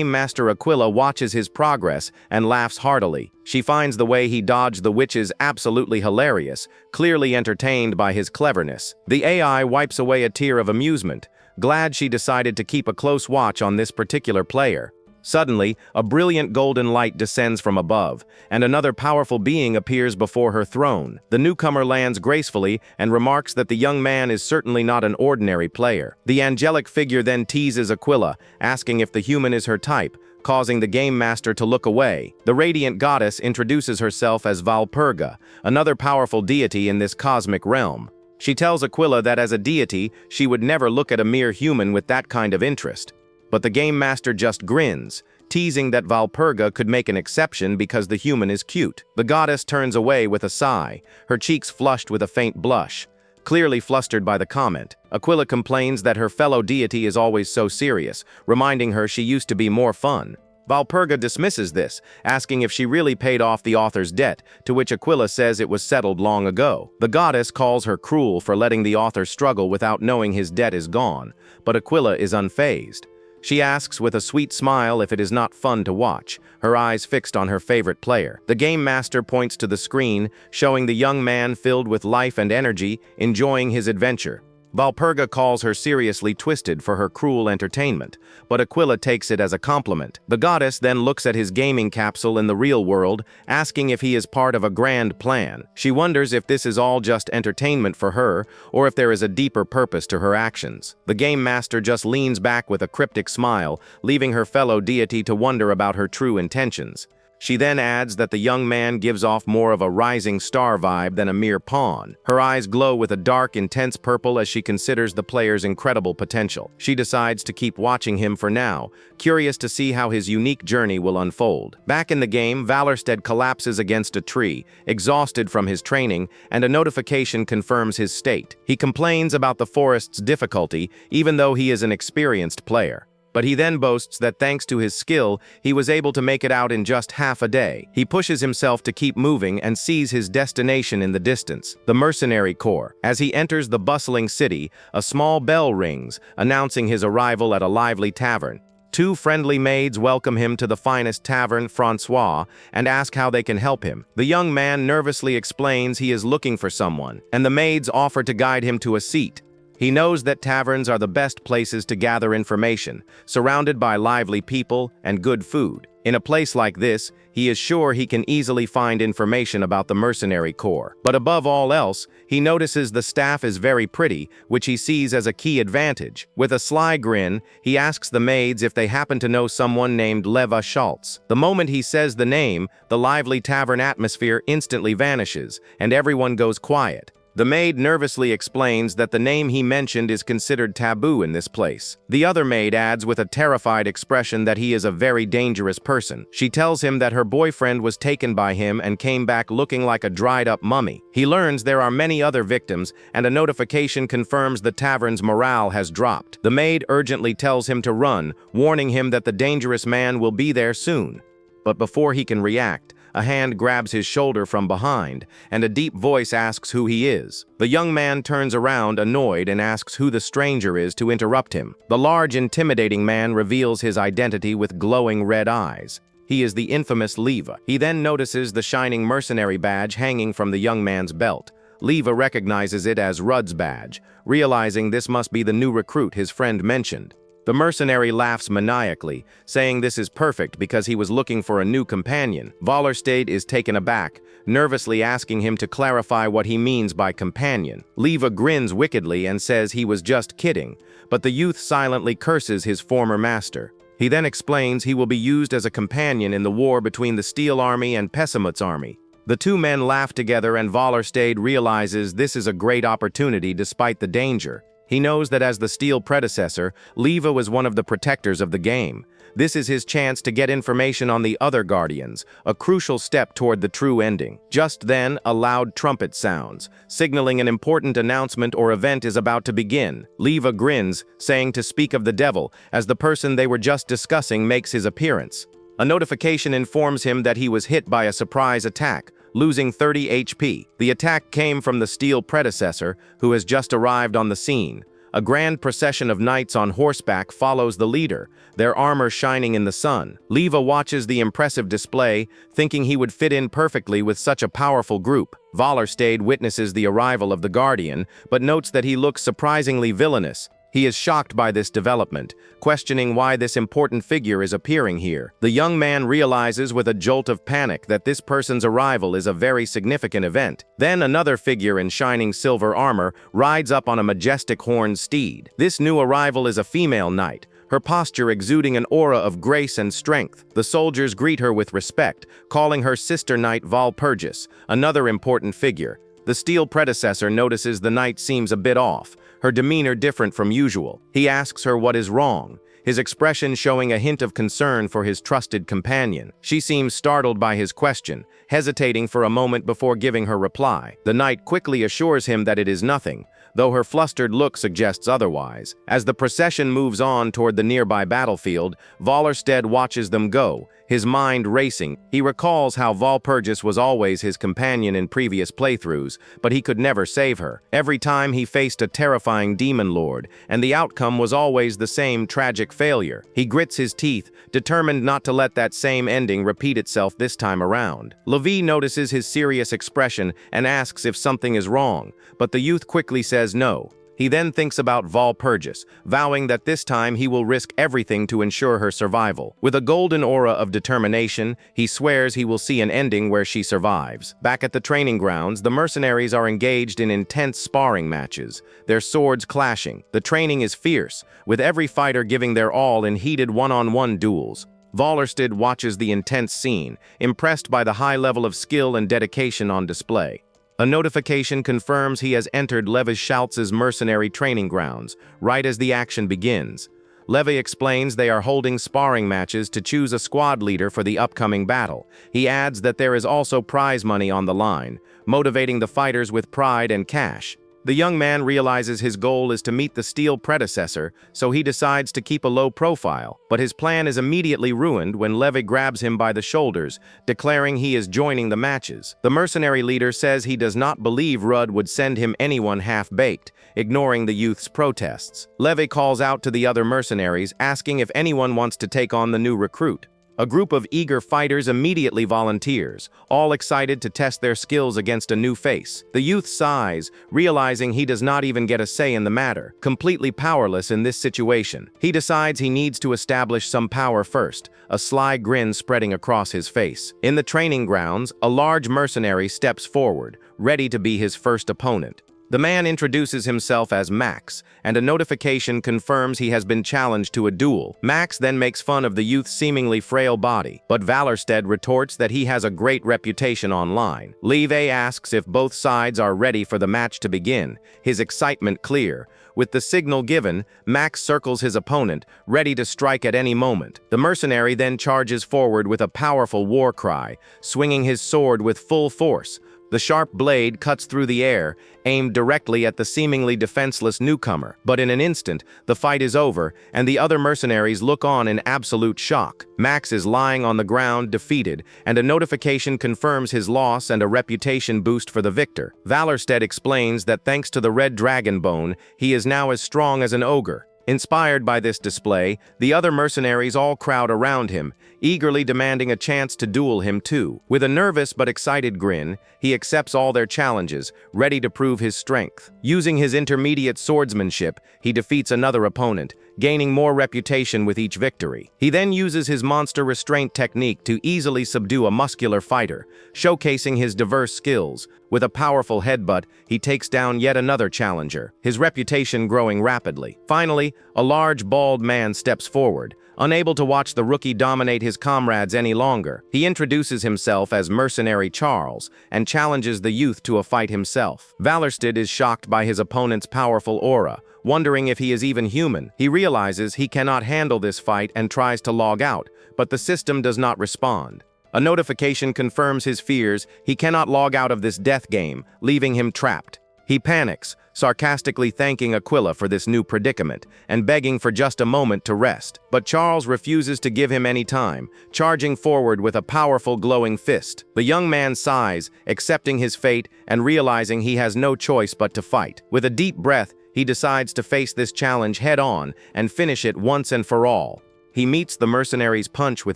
master Aquila watches his progress and laughs heartily. She finds the way he dodged the witches absolutely hilarious, clearly entertained by his cleverness. The AI wipes away a tear of amusement, glad she decided to keep a close watch on this particular player. Suddenly, a brilliant golden light descends from above, and another powerful being appears before her throne. The newcomer lands gracefully and remarks that the young man is certainly not an ordinary player. The angelic figure then teases Aquila, asking if the human is her type, causing the game master to look away. The radiant goddess introduces herself as Valpurga, another powerful deity in this cosmic realm. She tells Aquila that as a deity, she would never look at a mere human with that kind of interest. But the game master just grins, teasing that Valpurga could make an exception because the human is cute. The goddess turns away with a sigh, her cheeks flushed with a faint blush. Clearly flustered by the comment, Aquila complains that her fellow deity is always so serious, reminding her she used to be more fun. Valpurga dismisses this, asking if she really paid off the author's debt, to which Aquila says it was settled long ago. The goddess calls her cruel for letting the author struggle without knowing his debt is gone, but Aquila is unfazed. She asks with a sweet smile if it is not fun to watch, her eyes fixed on her favorite player. The game master points to the screen, showing the young man filled with life and energy, enjoying his adventure. Valpurga calls her seriously twisted for her cruel entertainment, but Aquila takes it as a compliment. The goddess then looks at his gaming capsule in the real world, asking if he is part of a grand plan. She wonders if this is all just entertainment for her, or if there is a deeper purpose to her actions. The game master just leans back with a cryptic smile, leaving her fellow deity to wonder about her true intentions. She then adds that the young man gives off more of a rising star vibe than a mere pawn. Her eyes glow with a dark, intense purple as she considers the player's incredible potential. She decides to keep watching him for now, curious to see how his unique journey will unfold. Back in the game, Valorstead collapses against a tree, exhausted from his training, and a notification confirms his state. He complains about the forest's difficulty, even though he is an experienced player. But he then boasts that thanks to his skill, he was able to make it out in just half a day. He pushes himself to keep moving and sees his destination in the distance, the Mercenary Corps. As he enters the bustling city, a small bell rings, announcing his arrival at a lively tavern. Two friendly maids welcome him to the finest tavern, Francois, and ask how they can help him. The young man nervously explains he is looking for someone, and the maids offer to guide him to a seat. He knows that taverns are the best places to gather information, surrounded by lively people and good food. In a place like this, he is sure he can easily find information about the mercenary corps. But above all else, he notices the staff is very pretty, which he sees as a key advantage. With a sly grin, he asks the maids if they happen to know someone named Leva Schultz. The moment he says the name, the lively tavern atmosphere instantly vanishes, and everyone goes quiet. The maid nervously explains that the name he mentioned is considered taboo in this place. The other maid adds with a terrified expression that he is a very dangerous person. She tells him that her boyfriend was taken by him and came back looking like a dried-up mummy. He learns there are many other victims, and a notification confirms the tavern's morale has dropped. The maid urgently tells him to run, warning him that the dangerous man will be there soon. But before he can react, a hand grabs his shoulder from behind, and a deep voice asks who he is. The young man turns around, annoyed, and asks who the stranger is to interrupt him. The large, intimidating man reveals his identity with glowing red eyes. He is the infamous Leva. He then notices the shining mercenary badge hanging from the young man's belt. Leva recognizes it as Rudd's badge, realizing this must be the new recruit his friend mentioned. The mercenary laughs maniacally, saying this is perfect because he was looking for a new companion. Wallerstedt is taken aback, nervously asking him to clarify what he means by companion. Leva grins wickedly and says he was just kidding, but the youth silently curses his former master. He then explains he will be used as a companion in the war between the Steel Army and Pessimut's army. The two men laugh together, and Wallerstedt realizes this is a great opportunity despite the danger. He knows that as the Steel predecessor, Leva was one of the protectors of the game. This is his chance to get information on the other Guardians, a crucial step toward the true ending. Just then, a loud trumpet sounds, signaling an important announcement or event is about to begin. Leva grins, saying to speak of the devil, as the person they were just discussing makes his appearance. A notification informs him that he was hit by a surprise attack, losing 30 HP. The attack came from the Steel predecessor, who has just arrived on the scene. A grand procession of knights on horseback follows the leader, their armor shining in the sun. Leva watches the impressive display, thinking he would fit in perfectly with such a powerful group. Wallerstedt witnesses the arrival of the Guardian, but notes that he looks surprisingly villainous. He is shocked by this development, questioning why this important figure is appearing here. The young man realizes with a jolt of panic that this person's arrival is a very significant event. Then another figure in shining silver armor rides up on a majestic horned steed. This new arrival is a female knight, her posture exuding an aura of grace and strength. The soldiers greet her with respect, calling her sister knight Walpurgis, another important figure. The Steel predecessor notices the knight seems a bit off, her demeanor different from usual. He asks her what is wrong, his expression showing a hint of concern for his trusted companion. She seems startled by his question, hesitating for a moment before giving her reply. The knight quickly assures him that it is nothing, though her flustered look suggests otherwise. As the procession moves on toward the nearby battlefield, Wallerstedt watches them go, his mind racing. He recalls how Walpurgis was always his companion in previous playthroughs, but he could never save her. Every time he faced a terrifying demon lord, and the outcome was always the same tragic failure. He grits his teeth, determined not to let that same ending repeat itself this time around. Levi notices his serious expression and asks if something is wrong, but the youth quickly says no. He then thinks about Walpurgis, vowing that this time he will risk everything to ensure her survival. With a golden aura of determination, he swears he will see an ending where she survives. Back at the training grounds, the mercenaries are engaged in intense sparring matches, their swords clashing. The training is fierce, with every fighter giving their all in heated one-on-one duels. Wallerstedt watches the intense scene, impressed by the high level of skill and dedication on display. A notification confirms he has entered Levi Schultz's mercenary training grounds, right as the action begins. Levi explains they are holding sparring matches to choose a squad leader for the upcoming battle. He adds that there is also prize money on the line, motivating the fighters with pride and cash. The young man realizes his goal is to meet the Steel predecessor, so he decides to keep a low profile, but his plan is immediately ruined when Levi grabs him by the shoulders, declaring he is joining the matches. The mercenary leader says he does not believe Rudd would send him anyone half-baked, ignoring the youth's protests. Levi calls out to the other mercenaries, asking if anyone wants to take on the new recruit. A group of eager fighters immediately volunteers, all excited to test their skills against a new face. The youth sighs, realizing he does not even get a say in the matter, completely powerless in this situation. He decides he needs to establish some power first, a sly grin spreading across his face. In the training grounds, a large mercenary steps forward, ready to be his first opponent. The man introduces himself as Max, and a notification confirms he has been challenged to a duel. Max then makes fun of the youth's seemingly frail body, but Valorstead retorts that he has a great reputation online. Leve asks if both sides are ready for the match to begin, his excitement clear. With the signal given, Max circles his opponent, ready to strike at any moment. The mercenary then charges forward with a powerful war cry, swinging his sword with full force. The sharp blade cuts through the air, aimed directly at the seemingly defenseless newcomer. But in an instant, the fight is over, and the other mercenaries look on in absolute shock. Max is lying on the ground, defeated, and a notification confirms his loss and a reputation boost for the victor. Valorstead explains that thanks to the red dragon bone, he is now as strong as an ogre. Inspired by this display, the other mercenaries all crowd around him, eagerly demanding a chance to duel him too. With a nervous but excited grin, he accepts all their challenges, ready to prove his strength. Using his intermediate swordsmanship, he defeats another opponent, gaining more reputation with each victory. He then uses his monster restraint technique to easily subdue a muscular fighter, showcasing his diverse skills. With a powerful headbutt, he takes down yet another challenger, his reputation growing rapidly. Finally, a large, bald man steps forward, unable to watch the rookie dominate his comrades any longer. He introduces himself as Mercenary Charles and challenges the youth to a fight himself. Valorstead is shocked by his opponent's powerful aura, wondering if he is even human. He realizes he cannot handle this fight and tries to log out, but the system does not respond. A notification confirms his fears. He cannot log out of this death game, leaving him trapped. He panics, sarcastically thanking Aquila for this new predicament and begging for just a moment to rest. But Charles refuses to give him any time, charging forward with a powerful glowing fist. The young man sighs, accepting his fate and realizing he has no choice but to fight. With a deep breath, he decides to face this challenge head-on and finish it once and for all. He meets the mercenary's punch with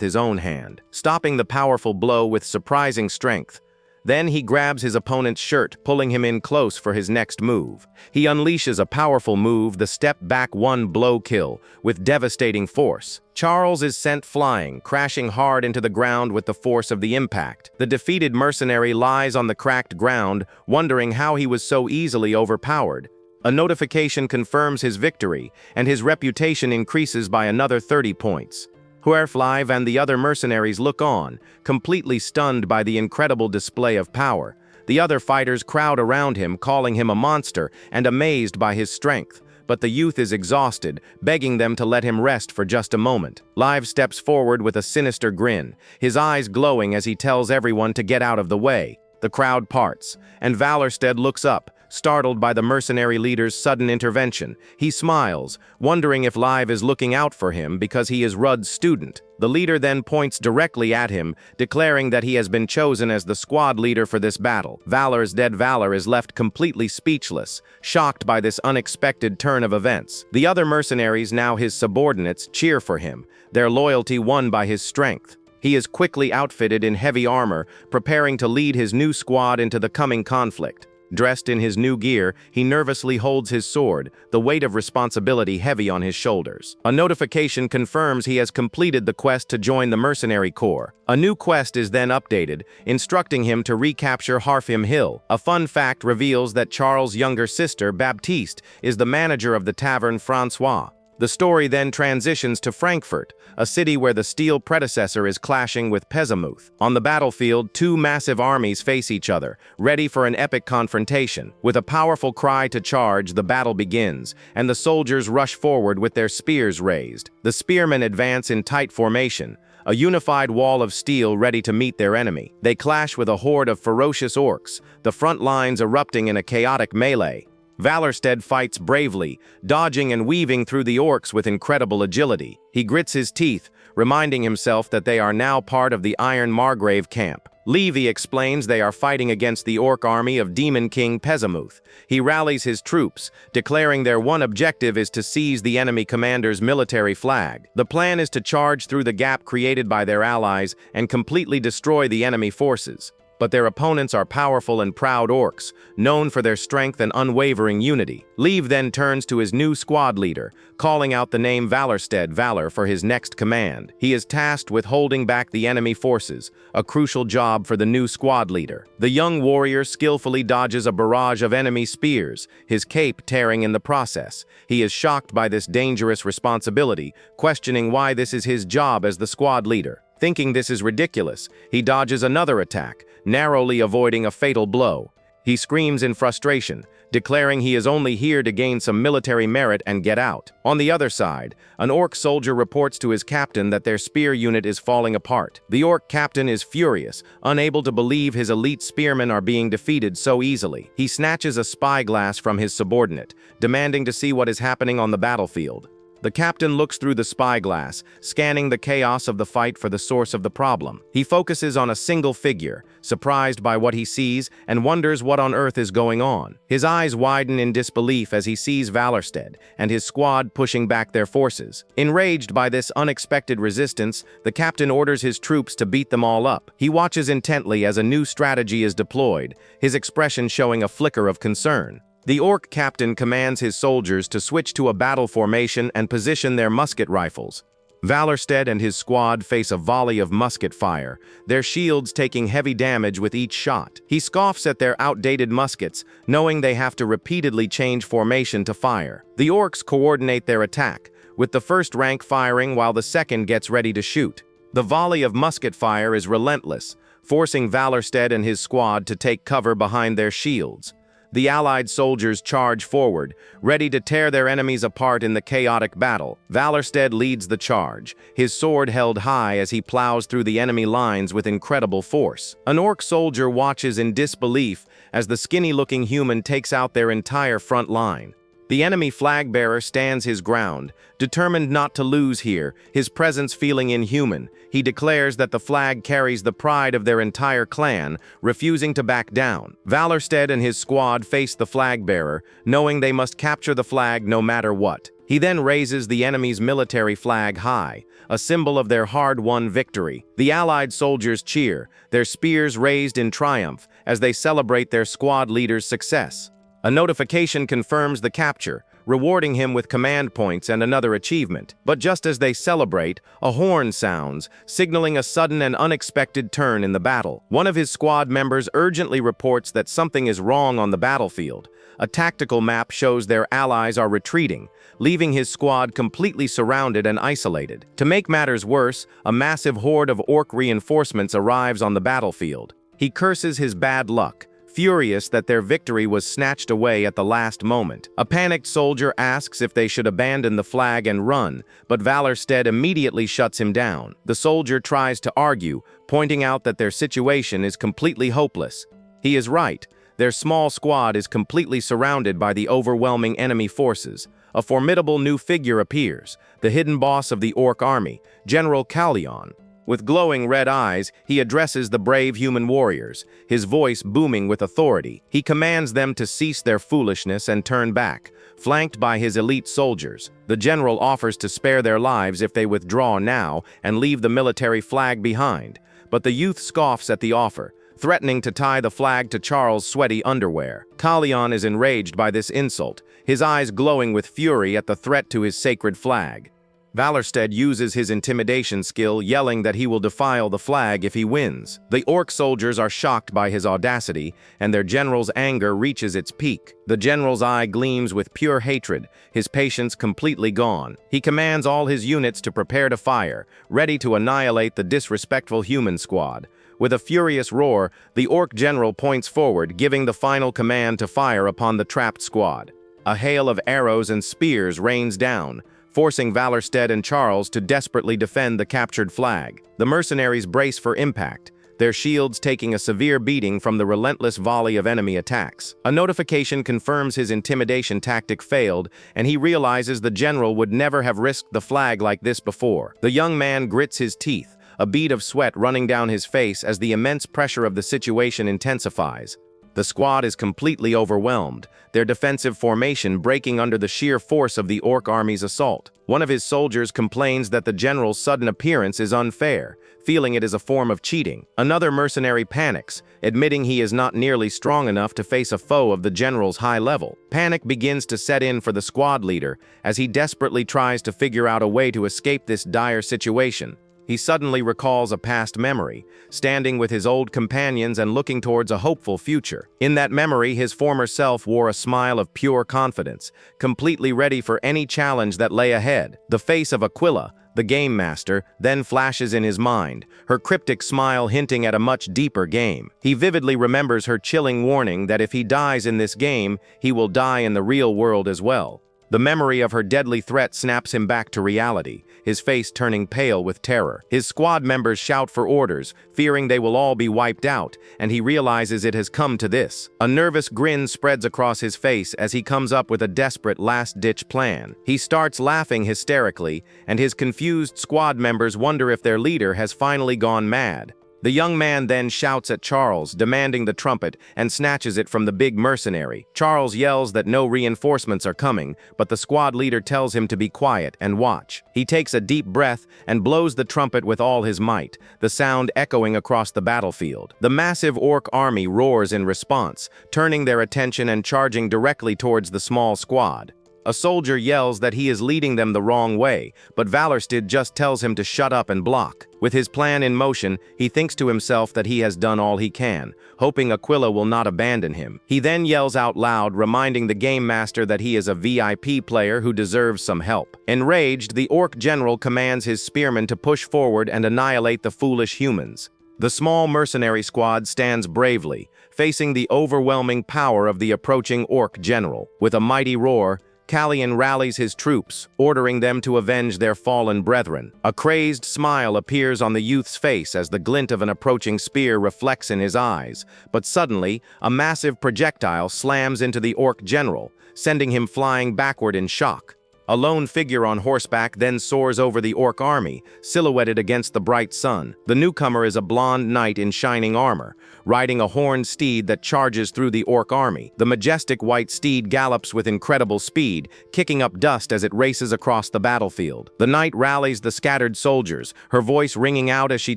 his own hand, stopping the powerful blow with surprising strength. Then he grabs his opponent's shirt, pulling him in close for his next move. He unleashes a powerful move, the step-back one-blow kill, with devastating force. Charles is sent flying, crashing hard into the ground with the force of the impact. The defeated mercenary lies on the cracked ground, wondering how he was so easily overpowered. A notification confirms his victory, and his reputation increases by another 30 points. Huerflive and the other mercenaries look on, completely stunned by the incredible display of power. The other fighters crowd around him, calling him a monster and amazed by his strength. But the youth is exhausted, begging them to let him rest for just a moment. Live steps forward with a sinister grin, his eyes glowing as he tells everyone to get out of the way. The crowd parts, and Valorstead looks up, startled by the mercenary leader's sudden intervention. He smiles, wondering if Live is looking out for him because he is Rudd's student. The leader then points directly at him, declaring that he has been chosen as the squad leader for this battle. Valor's dead Valor is left completely speechless, shocked by this unexpected turn of events. The other mercenaries, now his subordinates, cheer for him, their loyalty won by his strength. He is quickly outfitted in heavy armor, preparing to lead his new squad into the coming conflict. Dressed in his new gear, he nervously holds his sword, the weight of responsibility heavy on his shoulders. A notification confirms he has completed the quest to join the mercenary corps. A new quest is then updated, instructing him to recapture Harfim Hill. A fun fact reveals that Charles' younger sister, Baptiste, is the manager of the tavern Francois. The story then transitions to Frankfurt, a city where the steel predecessor is clashing with Pesamuth. On the battlefield, two massive armies face each other, ready for an epic confrontation. With a powerful cry to charge, the battle begins, and the soldiers rush forward with their spears raised. The spearmen advance in tight formation, a unified wall of steel ready to meet their enemy. They clash with a horde of ferocious orcs, the front lines erupting in a chaotic melee. Valorstead fights bravely, dodging and weaving through the orcs with incredible agility. He grits his teeth, reminding himself that they are now part of the Iron Margrave camp. Levi explains they are fighting against the orc army of Demon King Pezamuth. He rallies his troops, declaring their one objective is to seize the enemy commander's military flag. The plan is to charge through the gap created by their allies and completely destroy the enemy forces. But their opponents are powerful and proud orcs, known for their strength and unwavering unity. Levi then turns to his new squad leader, calling out the name Valor for his next command. He is tasked with holding back the enemy forces, a crucial job for the new squad leader. The young warrior skillfully dodges a barrage of enemy spears, his cape tearing in the process. He is shocked by this dangerous responsibility, questioning why this is his job as the squad leader. Thinking this is ridiculous, he dodges another attack, narrowly avoiding a fatal blow. He screams in frustration, declaring he is only here to gain some military merit and get out. On the other side, an orc soldier reports to his captain that their spear unit is falling apart. The orc captain is furious, unable to believe his elite spearmen are being defeated so easily. He snatches a spyglass from his subordinate, demanding to see what is happening on the battlefield. The captain looks through the spyglass, scanning the chaos of the fight for the source of the problem. He focuses on a single figure, surprised by what he sees, and wonders what on earth is going on. His eyes widen in disbelief as he sees Valorstead and his squad pushing back their forces. Enraged by this unexpected resistance, the captain orders his troops to beat them all up. He watches intently as a new strategy is deployed, his expression showing a flicker of concern. The orc captain commands his soldiers to switch to a battle formation and position their musket rifles. Valorstead and his squad face a volley of musket fire, their shields taking heavy damage with each shot. He scoffs at their outdated muskets, knowing they have to repeatedly change formation to fire. The orcs coordinate their attack, with the first rank firing while the second gets ready to shoot. The volley of musket fire is relentless, forcing Valorstead and his squad to take cover behind their shields. The allied soldiers charge forward, ready to tear their enemies apart in the chaotic battle. Valorstead leads the charge, his sword held high as he plows through the enemy lines with incredible force. An orc soldier watches in disbelief as the skinny-looking human takes out their entire front line. The enemy flag-bearer stands his ground, determined not to lose here, his presence feeling inhuman. He declares that the flag carries the pride of their entire clan, refusing to back down. Valorstead and his squad face the flag-bearer, knowing they must capture the flag no matter what. He then raises the enemy's military flag high, a symbol of their hard-won victory. The allied soldiers cheer, their spears raised in triumph, as they celebrate their squad leader's success. A notification confirms the capture, rewarding him with command points and another achievement. But just as they celebrate, a horn sounds, signaling a sudden and unexpected turn in the battle. One of his squad members urgently reports that something is wrong on the battlefield. A tactical map shows their allies are retreating, leaving his squad completely surrounded and isolated. To make matters worse, a massive horde of orc reinforcements arrives on the battlefield. He curses his bad luck, furious that their victory was snatched away at the last moment. A panicked soldier asks if they should abandon the flag and run, but Valorstead immediately shuts him down. The soldier tries to argue, pointing out that their situation is completely hopeless. He is right. Their small squad is completely surrounded by the overwhelming enemy forces. A formidable new figure appears, the hidden boss of the orc army, General Kallion. With glowing red eyes, he addresses the brave human warriors, his voice booming with authority. He commands them to cease their foolishness and turn back, flanked by his elite soldiers. The general offers to spare their lives if they withdraw now and leave the military flag behind. But the youth scoffs at the offer, threatening to tie the flag to Charles' sweaty underwear. Kallion is enraged by this insult, his eyes glowing with fury at the threat to his sacred flag. Valorstead uses his intimidation skill, yelling that he will defile the flag if he wins. The orc soldiers are shocked by his audacity, and their general's anger reaches its peak. The general's eye gleams with pure hatred, his patience completely gone. He commands all his units to prepare to fire, ready to annihilate the disrespectful human squad. With a furious roar, the orc general points forward, giving the final command to fire upon the trapped squad. A hail of arrows and spears rains down, forcing Valorstead and Charles to desperately defend the captured flag. The mercenaries brace for impact, their shields taking a severe beating from the relentless volley of enemy attacks. A notification confirms his intimidation tactic failed, and he realizes the general would never have risked the flag like this before. The young man grits his teeth, a bead of sweat running down his face as the immense pressure of the situation intensifies. The squad is completely overwhelmed, their defensive formation breaking under the sheer force of the orc army's assault. One of his soldiers complains that the general's sudden appearance is unfair, feeling it is a form of cheating. Another mercenary panics, admitting he is not nearly strong enough to face a foe of the general's high level. Panic begins to set in for the squad leader as he desperately tries to figure out a way to escape this dire situation. He suddenly recalls a past memory, standing with his old companions and looking towards a hopeful future. In that memory, his former self wore a smile of pure confidence, completely ready for any challenge that lay ahead. The face of Aquila, the game master, then flashes in his mind, her cryptic smile hinting at a much deeper game. He vividly remembers her chilling warning that if he dies in this game, he will die in the real world as well. The memory of her deadly threat snaps him back to reality, his face turning pale with terror. His squad members shout for orders, fearing they will all be wiped out, and he realizes it has come to this. A nervous grin spreads across his face as he comes up with a desperate last-ditch plan. He starts laughing hysterically, and his confused squad members wonder if their leader has finally gone mad. The young man then shouts at Charles, demanding the trumpet, and snatches it from the big mercenary. Charles yells that no reinforcements are coming, but the squad leader tells him to be quiet and watch. He takes a deep breath and blows the trumpet with all his might, the sound echoing across the battlefield. The massive orc army roars in response, turning their attention and charging directly towards the small squad. A soldier yells that he is leading them the wrong way, but Valorstid just tells him to shut up and block. With his plan in motion, he thinks to himself that he has done all he can, hoping Aquila will not abandon him. He then yells out loud, reminding the game master that he is a VIP player who deserves some help. Enraged, the orc general commands his spearmen to push forward and annihilate the foolish humans. The small mercenary squad stands bravely, facing the overwhelming power of the approaching orc general. With a mighty roar, Callian rallies his troops, ordering them to avenge their fallen brethren. A crazed smile appears on the youth's face as the glint of an approaching spear reflects in his eyes, but suddenly, a massive projectile slams into the orc general, sending him flying backward in shock. A lone figure on horseback then soars over the orc army, silhouetted against the bright sun. The newcomer is a blonde knight in shining armor, riding a horned steed that charges through the orc army. The majestic white steed gallops with incredible speed, kicking up dust as it races across the battlefield. The knight rallies the scattered soldiers, her voice ringing out as she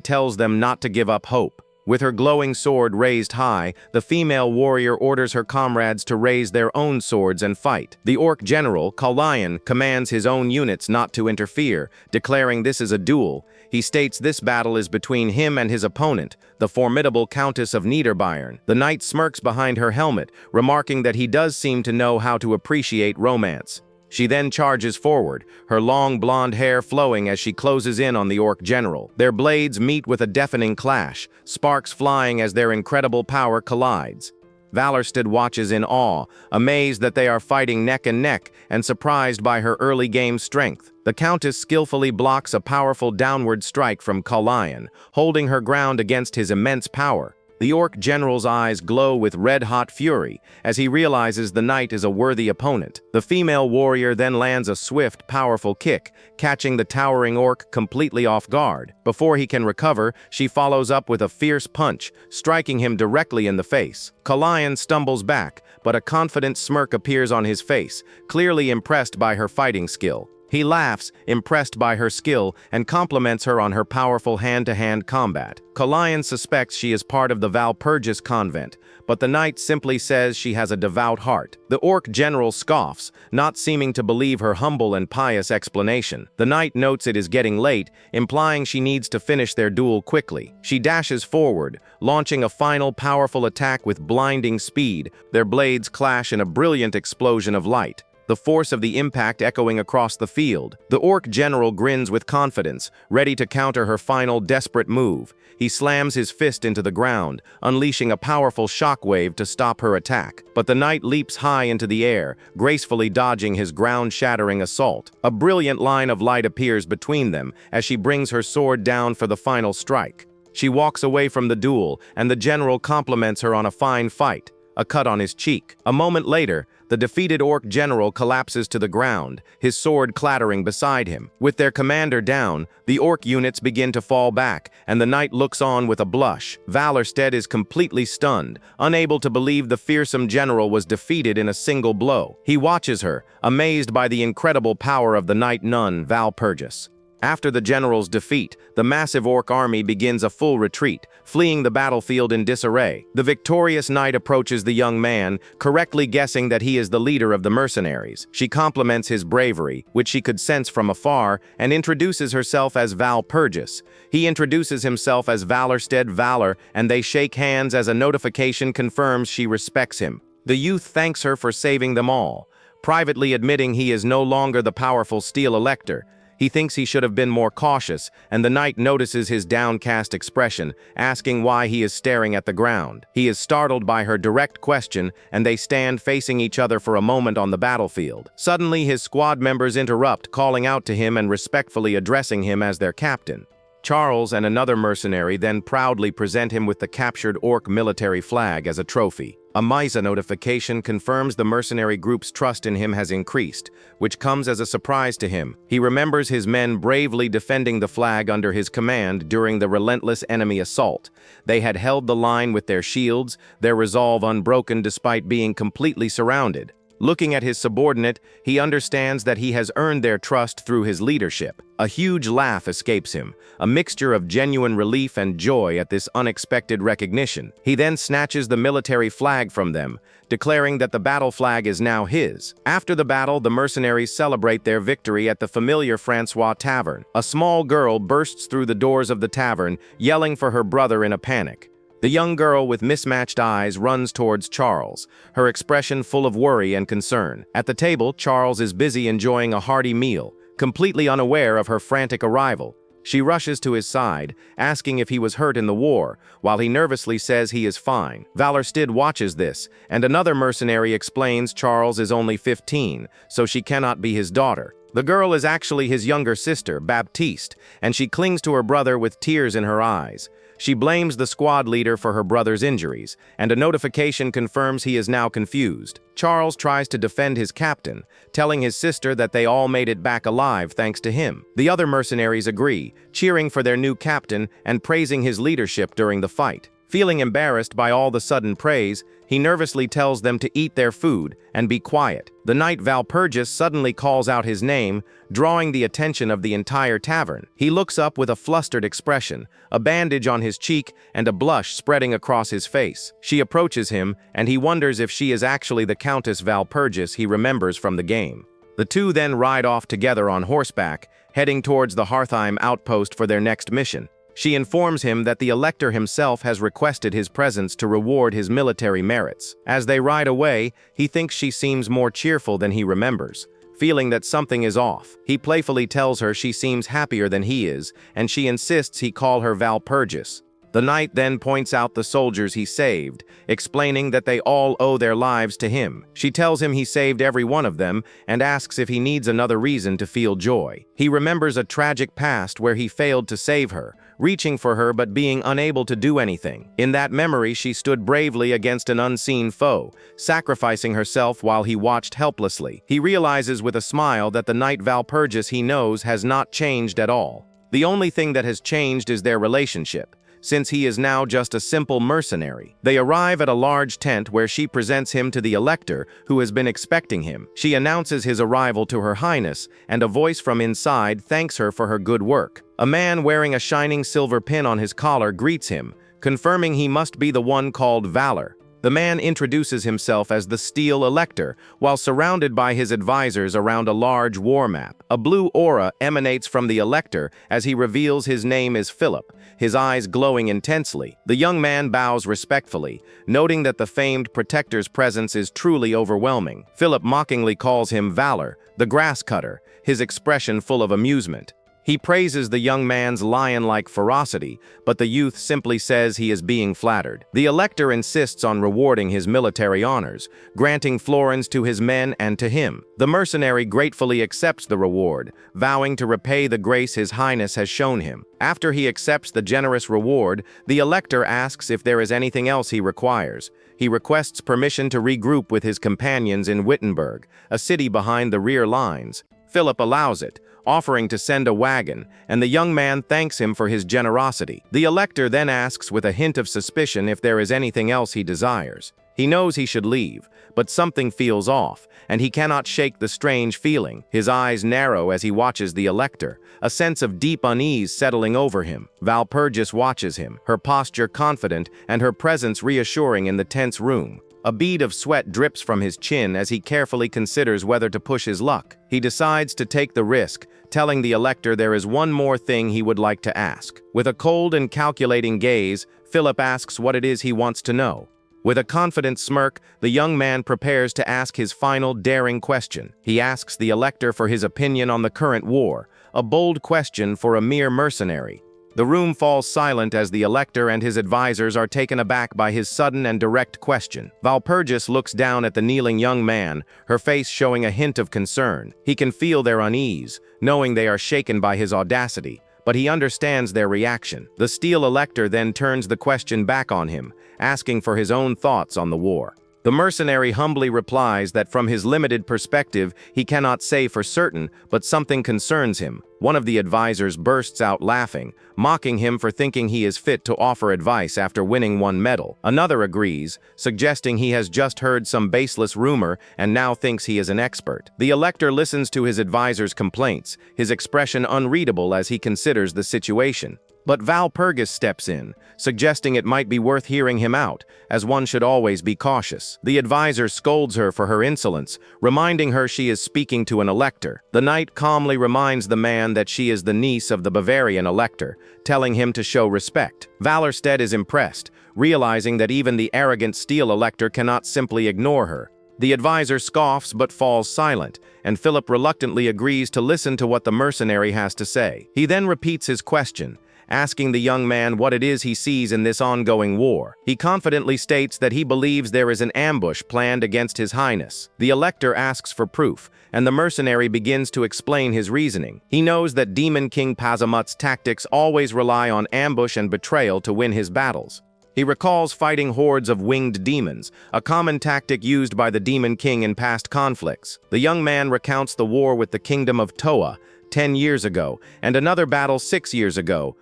tells them not to give up hope. With her glowing sword raised high, the female warrior orders her comrades to raise their own swords and fight. The orc general, Callian, commands his own units not to interfere, declaring this is a duel. He states this battle is between him and his opponent, the formidable Countess of Niederbayern. The knight smirks behind her helmet, remarking that he does seem to know how to appreciate romance. She then charges forward, her long blonde hair flowing as she closes in on the orc general. Their blades meet with a deafening clash, sparks flying as their incredible power collides. Valorstid watches in awe, amazed that they are fighting neck and neck and surprised by her early game strength. The Countess skillfully blocks a powerful downward strike from Callian, holding her ground against his immense power. The orc general's eyes glow with red-hot fury as he realizes the knight is a worthy opponent. The female warrior then lands a swift, powerful kick, catching the towering orc completely off guard. Before he can recover, she follows up with a fierce punch, striking him directly in the face. Callian stumbles back, but a confident smirk appears on his face, clearly impressed by her fighting skill. He laughs, impressed by her skill, and compliments her on her powerful hand-to-hand combat. Callian suspects she is part of the Valpurgis convent, but the knight simply says she has a devout heart. The orc general scoffs, not seeming to believe her humble and pious explanation. The knight notes it is getting late, implying she needs to finish their duel quickly. She dashes forward, launching a final powerful attack with blinding speed. Their blades clash in a brilliant explosion of light, the force of the impact echoing across the field. The orc general grins with confidence, ready to counter her final desperate move. He slams his fist into the ground, unleashing a powerful shockwave to stop her attack. But the knight leaps high into the air, gracefully dodging his ground-shattering assault. A brilliant line of light appears between them as she brings her sword down for the final strike. She walks away from the duel, and the general compliments her on a fine fight. a cut on his cheek. A moment later, the defeated orc general collapses to the ground, his sword clattering beside him. With their commander down, the orc units begin to fall back, and the knight looks on with a blush. Valorstead is completely stunned, unable to believe the fearsome general was defeated in a single blow. He watches her, amazed by the incredible power of the knight nun Valpurgis. After the general's defeat, the massive orc army begins a full retreat, fleeing the battlefield in disarray. The victorious knight approaches the young man, correctly guessing that he is the leader of the mercenaries. She compliments his bravery, which she could sense from afar, and introduces herself as Valpurgis. He introduces himself as Valorstead Valor, and they shake hands as a notification confirms she respects him. The youth thanks her for saving them all, privately admitting he is no longer the powerful Steel Elector. He thinks he should have been more cautious, and the knight notices his downcast expression, asking why he is staring at the ground. He is startled by her direct question, and they stand facing each other for a moment on the battlefield. Suddenly, his squad members interrupt, calling out to him and respectfully addressing him as their captain. Charles and another mercenary then proudly present him with the captured orc military flag as a trophy. A Misa notification confirms the mercenary group's trust in him has increased, which comes as a surprise to him. He remembers his men bravely defending the flag under his command during the relentless enemy assault. They had held the line with their shields, their resolve unbroken despite being completely surrounded. Looking at his subordinate, he understands that he has earned their trust through his leadership. A huge laugh escapes him, a mixture of genuine relief and joy at this unexpected recognition. He then snatches the military flag from them, declaring that the battle flag is now his. After the battle, the mercenaries celebrate their victory at the familiar Francois Tavern. A small girl bursts through the doors of the tavern, yelling for her brother in a panic. The young girl with mismatched eyes runs towards Charles, her expression full of worry and concern. At the table, Charles is busy enjoying a hearty meal, completely unaware of her frantic arrival. She rushes to his side, asking if he was hurt in the war, while he nervously says he is fine. Valorstead watches this, and another mercenary explains Charles is only 15, so she cannot be his daughter. The girl is actually his younger sister, Baptiste, and she clings to her brother with tears in her eyes. She blames the squad leader for her brother's injuries, and a notification confirms he is now confused. Charles tries to defend his captain, telling his sister that they all made it back alive thanks to him. The other mercenaries agree, cheering for their new captain and praising his leadership during the fight. Feeling embarrassed by all the sudden praise, he nervously tells them to eat their food and be quiet. The knight Valpurgis suddenly calls out his name, drawing the attention of the entire tavern. He looks up with a flustered expression, a bandage on his cheek and a blush spreading across his face. She approaches him, and he wonders if she is actually the Countess Valpurgis he remembers from the game. The two then ride off together on horseback, heading towards the Hearthheim outpost for their next mission. She informs him that the Elector himself has requested his presence to reward his military merits. As they ride away, he thinks she seems more cheerful than he remembers. Feeling that something is off, he playfully tells her she seems happier than he is, and she insists he call her Valpurgis. The knight then points out the soldiers he saved, explaining that they all owe their lives to him. She tells him he saved every one of them and asks if he needs another reason to feel joy. He remembers a tragic past where he failed to save her, reaching for her but being unable to do anything. In that memory, she stood bravely against an unseen foe, sacrificing herself while he watched helplessly. He realizes with a smile that the knight Valpurgis he knows has not changed at all. The only thing that has changed is their relationship, since he is now just a simple mercenary. They arrive at a large tent where she presents him to the Elector, who has been expecting him. She announces his arrival to Her Highness, and a voice from inside thanks her for her good work. A man wearing a shining silver pin on his collar greets him, confirming he must be the one called Valor. The man introduces himself as the Steel Elector, while surrounded by his advisors around a large war map. A blue aura emanates from the Elector as he reveals his name is Philip, his eyes glowing intensely. The young man bows respectfully, noting that the famed protector's presence is truly overwhelming. Philip mockingly calls him Valor, the grass cutter, his expression full of amusement. He praises the young man's lion-like ferocity, but the youth simply says he is being flattered. The elector insists on rewarding his military honors, granting florins to his men and to him. The mercenary gratefully accepts the reward, vowing to repay the grace his highness has shown him. After he accepts the generous reward, the elector asks if there is anything else he requires. He requests permission to regroup with his companions in Wittenberg, a city behind the rear lines. Philip allows it, offering to send a wagon, and the young man thanks him for his generosity. The elector then asks with a hint of suspicion if there is anything else he desires. He knows he should leave, but something feels off, and he cannot shake the strange feeling. His eyes narrow as he watches the elector, a sense of deep unease settling over him. Walpurgis watches him, her posture confident and her presence reassuring in the tense room. A bead of sweat drips from his chin as he carefully considers whether to push his luck. He decides to take the risk, telling the elector there is one more thing he would like to ask. With a cold and calculating gaze, Philip asks what it is he wants to know. With a confident smirk, the young man prepares to ask his final daring question. He asks the elector for his opinion on the current war, a bold question for a mere mercenary. The room falls silent as the elector and his advisors are taken aback by his sudden and direct question. Walpurgis looks down at the kneeling young man, her face showing a hint of concern. He can feel their unease, knowing they are shaken by his audacity, but he understands their reaction. The steel elector then turns the question back on him, asking for his own thoughts on the war. The mercenary humbly replies that from his limited perspective, he cannot say for certain, but something concerns him. One of the advisors bursts out laughing, mocking him for thinking he is fit to offer advice after winning one medal. Another agrees, suggesting he has just heard some baseless rumor and now thinks he is an expert. The elector listens to his advisor's complaints, his expression unreadable as he considers the situation. But Walpurgis steps in, suggesting it might be worth hearing him out, as one should always be cautious. The advisor scolds her for her insolence, reminding her she is speaking to an elector. The knight calmly reminds the man that she is the niece of the Bavarian elector, telling him to show respect. Wallerstedt is impressed, realizing that even the arrogant steel elector cannot simply ignore her. The advisor scoffs but falls silent, and Philip reluctantly agrees to listen to what the mercenary has to say. He then repeats his question, asking the young man what it is he sees in this ongoing war. He confidently states that he believes there is an ambush planned against his highness. The elector asks for proof, and the mercenary begins to explain his reasoning. He knows that Demon King Pazamut's tactics always rely on ambush and betrayal to win his battles. He recalls fighting hordes of winged demons, a common tactic used by the Demon King in past conflicts. The young man recounts the war with the kingdom of Toa 10 years ago, and another battle 6 years ago.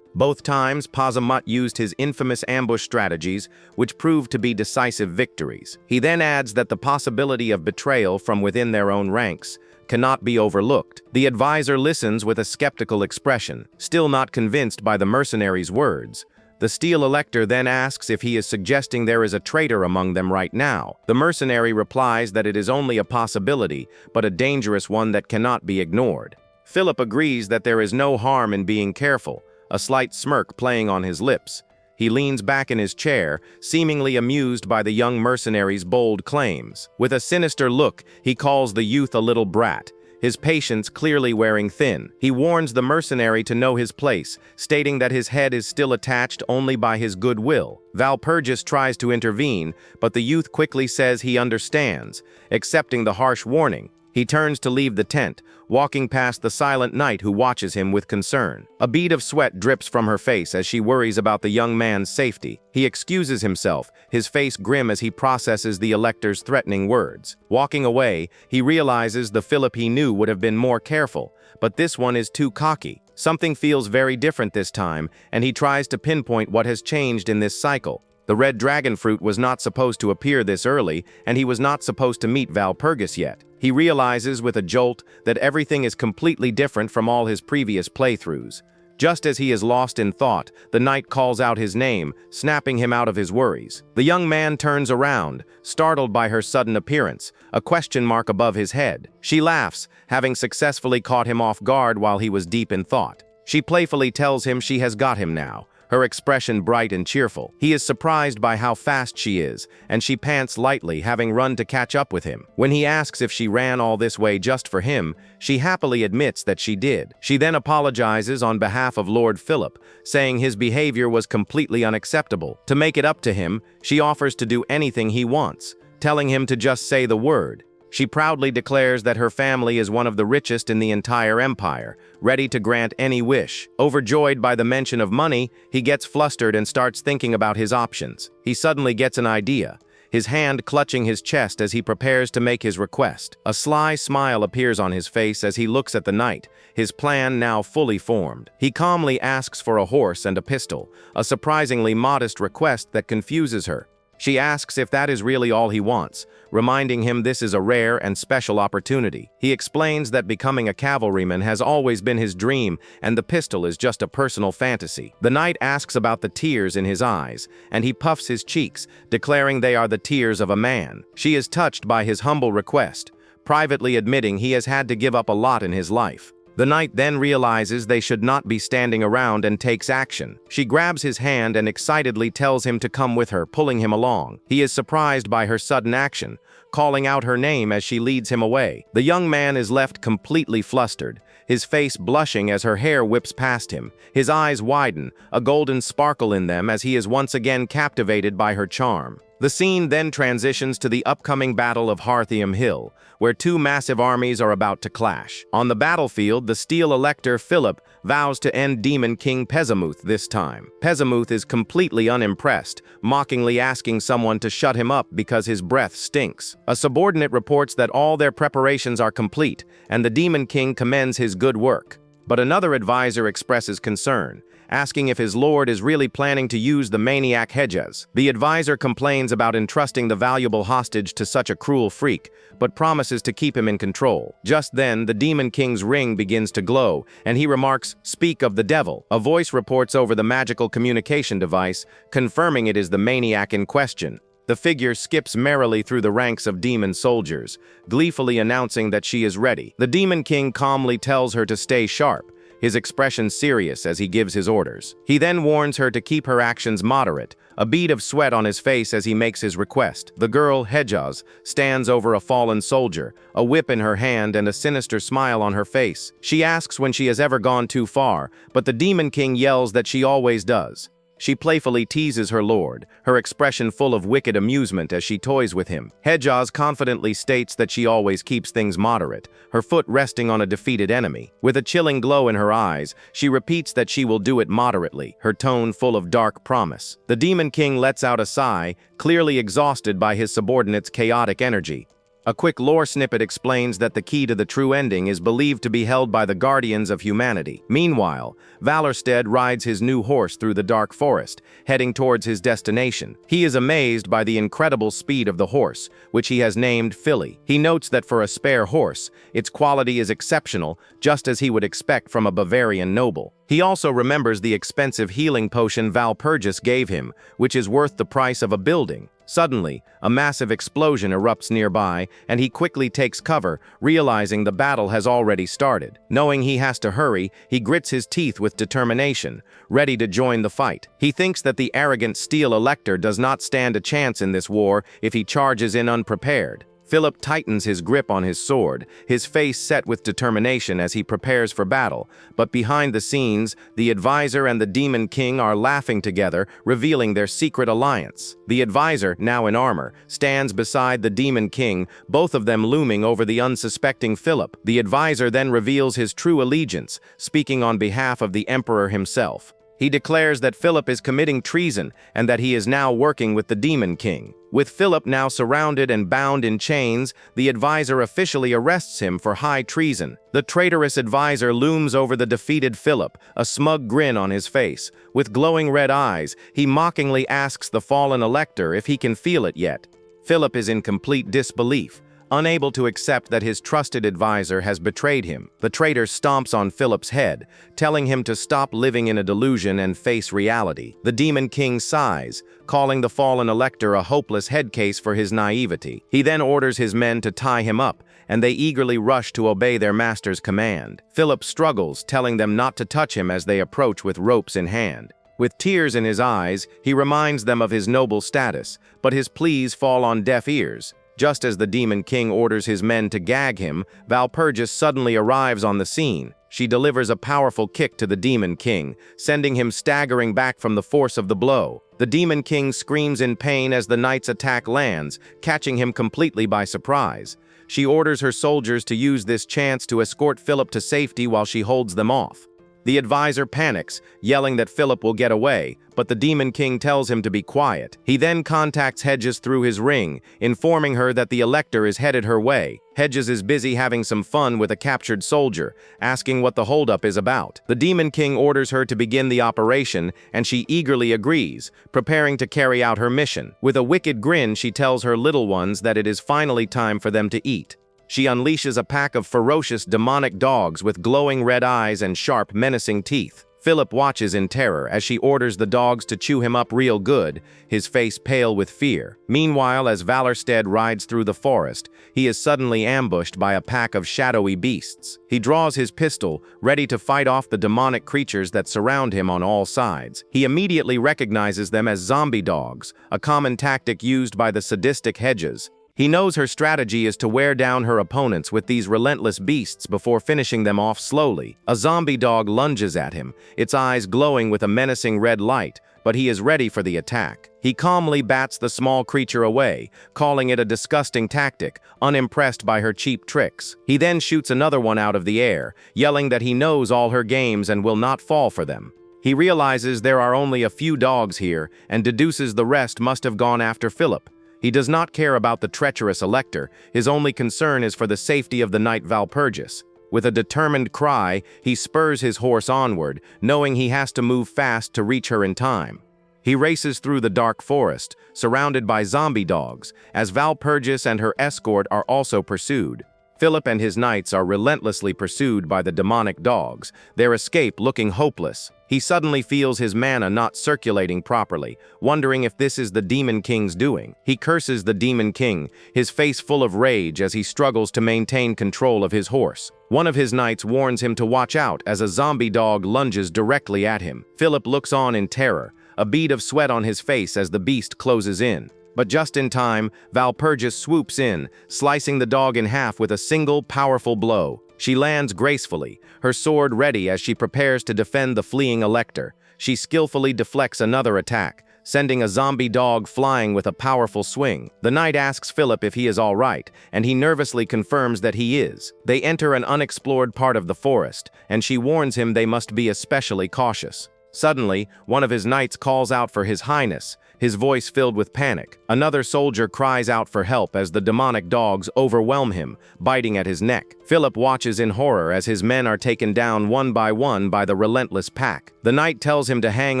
Both times, Pazamut used his infamous ambush strategies, which proved to be decisive victories. He then adds that the possibility of betrayal from within their own ranks cannot be overlooked. The advisor listens with a skeptical expression, still not convinced by the mercenary's words. The steel elector then asks if he is suggesting there is a traitor among them right now. The mercenary replies that it is only a possibility, but a dangerous one that cannot be ignored. Philip agrees that there is no harm in being careful, a slight smirk playing on his lips. He leans back in his chair, seemingly amused by the young mercenary's bold claims. With a sinister look, he calls the youth a little brat, his patience clearly wearing thin. He warns the mercenary to know his place, stating that his head is still attached only by his goodwill. Walpurgis tries to intervene, but the youth quickly says he understands, accepting the harsh warning. He turns to leave the tent, walking past the silent knight who watches him with concern. A bead of sweat drips from her face as she worries about the young man's safety. He excuses himself, his face grim as he processes the elector's threatening words. Walking away, he realizes the Philip he knew would have been more careful, but this one is too cocky. Something feels very different this time, and he tries to pinpoint what has changed in this cycle. The red dragon fruit was not supposed to appear this early, and he was not supposed to meet Walpurgis yet. He realizes with a jolt that everything is completely different from all his previous playthroughs. Just as he is lost in thought, the knight calls out his name, snapping him out of his worries. The young man turns around, startled by her sudden appearance, a question mark above his head. She laughs, having successfully caught him off guard while he was deep in thought. She playfully tells him she has got him now, her expression bright and cheerful. He is surprised by how fast she is, and she pants lightly, having run to catch up with him. When he asks if she ran all this way just for him, she happily admits that she did. She then apologizes on behalf of Lord Philip, saying his behavior was completely unacceptable. To make it up to him, she offers to do anything he wants, telling him to just say the word. She proudly declares that her family is one of the richest in the entire empire, ready to grant any wish. Overjoyed by the mention of money, he gets flustered and starts thinking about his options. He suddenly gets an idea, his hand clutching his chest as he prepares to make his request. A sly smile appears on his face as he looks at the knight, his plan now fully formed. He calmly asks for a horse and a pistol, a surprisingly modest request that confuses her. She asks if that is really all he wants, reminding him this is a rare and special opportunity. He explains that becoming a cavalryman has always been his dream, and the pistol is just a personal fantasy. The knight asks about the tears in his eyes, and he puffs his cheeks, declaring they are the tears of a man. She is touched by his humble request, privately admitting he has had to give up a lot in his life. The knight then realizes they should not be standing around and takes action. She grabs his hand and excitedly tells him to come with her, pulling him along. He is surprised by her sudden action, calling out her name as she leads him away. The young man is left completely flustered, his face blushing as her hair whips past him. His eyes widen, a golden sparkle in them as he is once again captivated by her charm. The scene then transitions to the upcoming Battle of Harthium Hill, where two massive armies are about to clash. On the battlefield, the Steel Elector Philip vows to end Demon King Pezamuth this time. Pezamuth is completely unimpressed, mockingly asking someone to shut him up because his breath stinks. A subordinate reports that all their preparations are complete, and the Demon King commends his good work. But another advisor expresses concern, asking if his lord is really planning to use the maniac Hedges. The advisor complains about entrusting the valuable hostage to such a cruel freak, but promises to keep him in control. Just then, the Demon King's ring begins to glow, and he remarks, "Speak of the devil." A voice reports over the magical communication device, confirming it is the maniac in question. The figure skips merrily through the ranks of demon soldiers, gleefully announcing that she is ready. The Demon King calmly tells her to stay sharp, his expression serious as he gives his orders. He then warns her to keep her actions moderate, a bead of sweat on his face as he makes his request. The girl, Hedges, stands over a fallen soldier, a whip in her hand and a sinister smile on her face. She asks when she has ever gone too far, but the Demon King yells that she always does. She playfully teases her lord, her expression full of wicked amusement as she toys with him. Hedges confidently states that she always keeps things moderate, her foot resting on a defeated enemy. With a chilling glow in her eyes, she repeats that she will do it moderately, her tone full of dark promise. The Demon King lets out a sigh, clearly exhausted by his subordinate's chaotic energy. A quick lore snippet explains that the key to the true ending is believed to be held by the guardians of humanity. Meanwhile, Valorstead rides his new horse through the dark forest, heading towards his destination. He is amazed by the incredible speed of the horse, which he has named Philly. He notes that for a spare horse, its quality is exceptional, just as he would expect from a Bavarian noble. He also remembers the expensive healing potion Valpurgis gave him, which is worth the price of a building. Suddenly, a massive explosion erupts nearby, and he quickly takes cover, realizing the battle has already started. Knowing he has to hurry, he grits his teeth with determination, ready to join the fight. He thinks that the arrogant Steel Elector does not stand a chance in this war if he charges in unprepared. Philip tightens his grip on his sword, his face set with determination as he prepares for battle, but behind the scenes, the advisor and the Demon King are laughing together, revealing their secret alliance. The advisor, now in armor, stands beside the Demon King, both of them looming over the unsuspecting Philip. The advisor then reveals his true allegiance, speaking on behalf of the Emperor himself. He declares that Philip is committing treason and that he is now working with the Demon King. With Philip now surrounded and bound in chains, the advisor officially arrests him for high treason. The traitorous advisor looms over the defeated Philip, a smug grin on his face. With glowing red eyes, he mockingly asks the fallen elector if he can feel it yet. Philip is in complete disbelief, unable to accept that his trusted advisor has betrayed him. The traitor stomps on Philip's head, telling him to stop living in a delusion and face reality. The Demon King sighs, calling the fallen elector a hopeless head case for his naivety. He then orders his men to tie him up, and they eagerly rush to obey their master's command. Philip struggles, telling them not to touch him as they approach with ropes in hand. With tears in his eyes, he reminds them of his noble status, but his pleas fall on deaf ears. Just as the Demon King orders his men to gag him, Valpurgis suddenly arrives on the scene. She delivers a powerful kick to the Demon King, sending him staggering back from the force of the blow. The Demon King screams in pain as the knight's attack lands, catching him completely by surprise. She orders her soldiers to use this chance to escort Philip to safety while she holds them off. The advisor panics, yelling that Philip will get away, but the Demon King tells him to be quiet. He then contacts Hedges through his ring, informing her that the Elector is headed her way. Hedges is busy having some fun with a captured soldier, asking what the holdup is about. The Demon King orders her to begin the operation, and she eagerly agrees, preparing to carry out her mission. With a wicked grin, she tells her little ones that it is finally time for them to eat. She unleashes a pack of ferocious demonic dogs with glowing red eyes and sharp, menacing teeth. Philip watches in terror as she orders the dogs to chew him up real good, his face pale with fear. Meanwhile, as Valorstead rides through the forest, he is suddenly ambushed by a pack of shadowy beasts. He draws his pistol, ready to fight off the demonic creatures that surround him on all sides. He immediately recognizes them as zombie dogs, a common tactic used by the sadistic Hedges. He knows her strategy is to wear down her opponents with these relentless beasts before finishing them off slowly. A zombie dog lunges at him, its eyes glowing with a menacing red light, but he is ready for the attack. He calmly bats the small creature away, calling it a disgusting tactic, unimpressed by her cheap tricks. He then shoots another one out of the air, yelling that he knows all her games and will not fall for them. He realizes there are only a few dogs here and deduces the rest must have gone after Philip. He does not care about the treacherous Elector, his only concern is for the safety of the knight Valpurgis. With a determined cry, he spurs his horse onward, knowing he has to move fast to reach her in time. He races through the dark forest, surrounded by zombie dogs, as Valpurgis and her escort are also pursued. Philip and his knights are relentlessly pursued by the demonic dogs, their escape looking hopeless. He suddenly feels his mana not circulating properly, wondering if this is the Demon King's doing. He curses the Demon King, his face full of rage as he struggles to maintain control of his horse. One of his knights warns him to watch out as a zombie dog lunges directly at him. Philip looks on in terror, a bead of sweat on his face as the beast closes in. But just in time, Valpurgis swoops in, slicing the dog in half with a single powerful blow. She lands gracefully, her sword ready as she prepares to defend the fleeing Elector. She skillfully deflects another attack, sending a zombie dog flying with a powerful swing. The knight asks Philip if he is all right, and he nervously confirms that he is. They enter an unexplored part of the forest, and she warns him they must be especially cautious. Suddenly, one of his knights calls out for His Highness, his voice filled with panic. Another soldier cries out for help as the demonic dogs overwhelm him, biting at his neck. Philip watches in horror as his men are taken down one by the relentless pack. The knight tells him to hang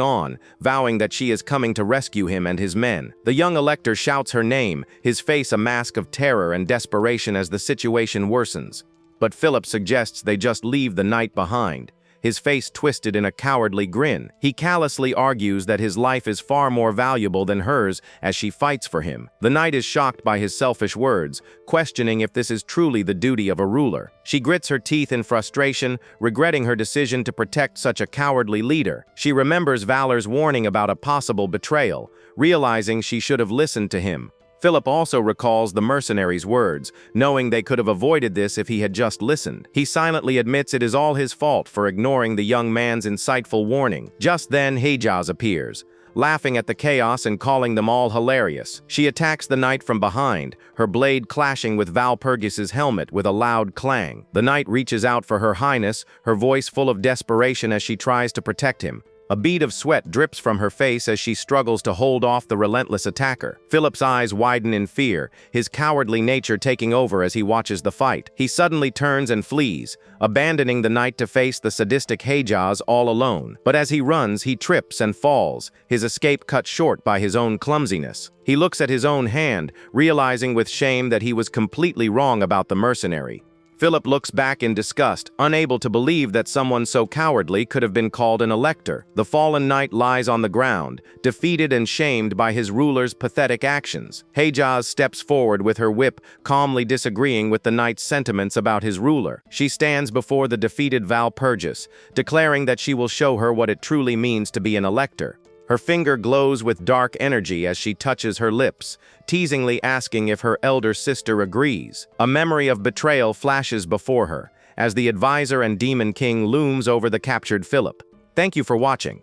on, vowing that she is coming to rescue him and his men. The young Elector shouts her name, his face a mask of terror and desperation as the situation worsens. But Philip suggests they just leave the knight behind. His face twisted in a cowardly grin. He callously argues that his life is far more valuable than hers as she fights for him. The knight is shocked by his selfish words, questioning if this is truly the duty of a ruler. She grits her teeth in frustration, regretting her decision to protect such a cowardly leader. She remembers Valor's warning about a possible betrayal, realizing she should have listened to him. Philip also recalls the mercenaries' words, knowing they could have avoided this if he had just listened. He silently admits it is all his fault for ignoring the young man's insightful warning. Just then, Hedges appears, laughing at the chaos and calling them all hilarious. She attacks the knight from behind, her blade clashing with Valpurgis's helmet with a loud clang. The knight reaches out for Her Highness, her voice full of desperation as she tries to protect him. A bead of sweat drips from her face as she struggles to hold off the relentless attacker. Philip's eyes widen in fear, his cowardly nature taking over as he watches the fight. He suddenly turns and flees, abandoning the knight to face the sadistic Hedges all alone. But as he runs, he trips and falls, his escape cut short by his own clumsiness. He looks at his own hand, realizing with shame that he was completely wrong about the mercenary. Philip looks back in disgust, unable to believe that someone so cowardly could have been called an elector. The fallen knight lies on the ground, defeated and shamed by his ruler's pathetic actions. Heijaz steps forward with her whip, calmly disagreeing with the knight's sentiments about his ruler. She stands before the defeated Valpurgis, declaring that she will show her what it truly means to be an elector. Her finger glows with dark energy as she touches her lips, teasingly asking if her elder sister agrees. A memory of betrayal flashes before her, as the advisor and demon king looms over the captured Philip. Thank you for watching.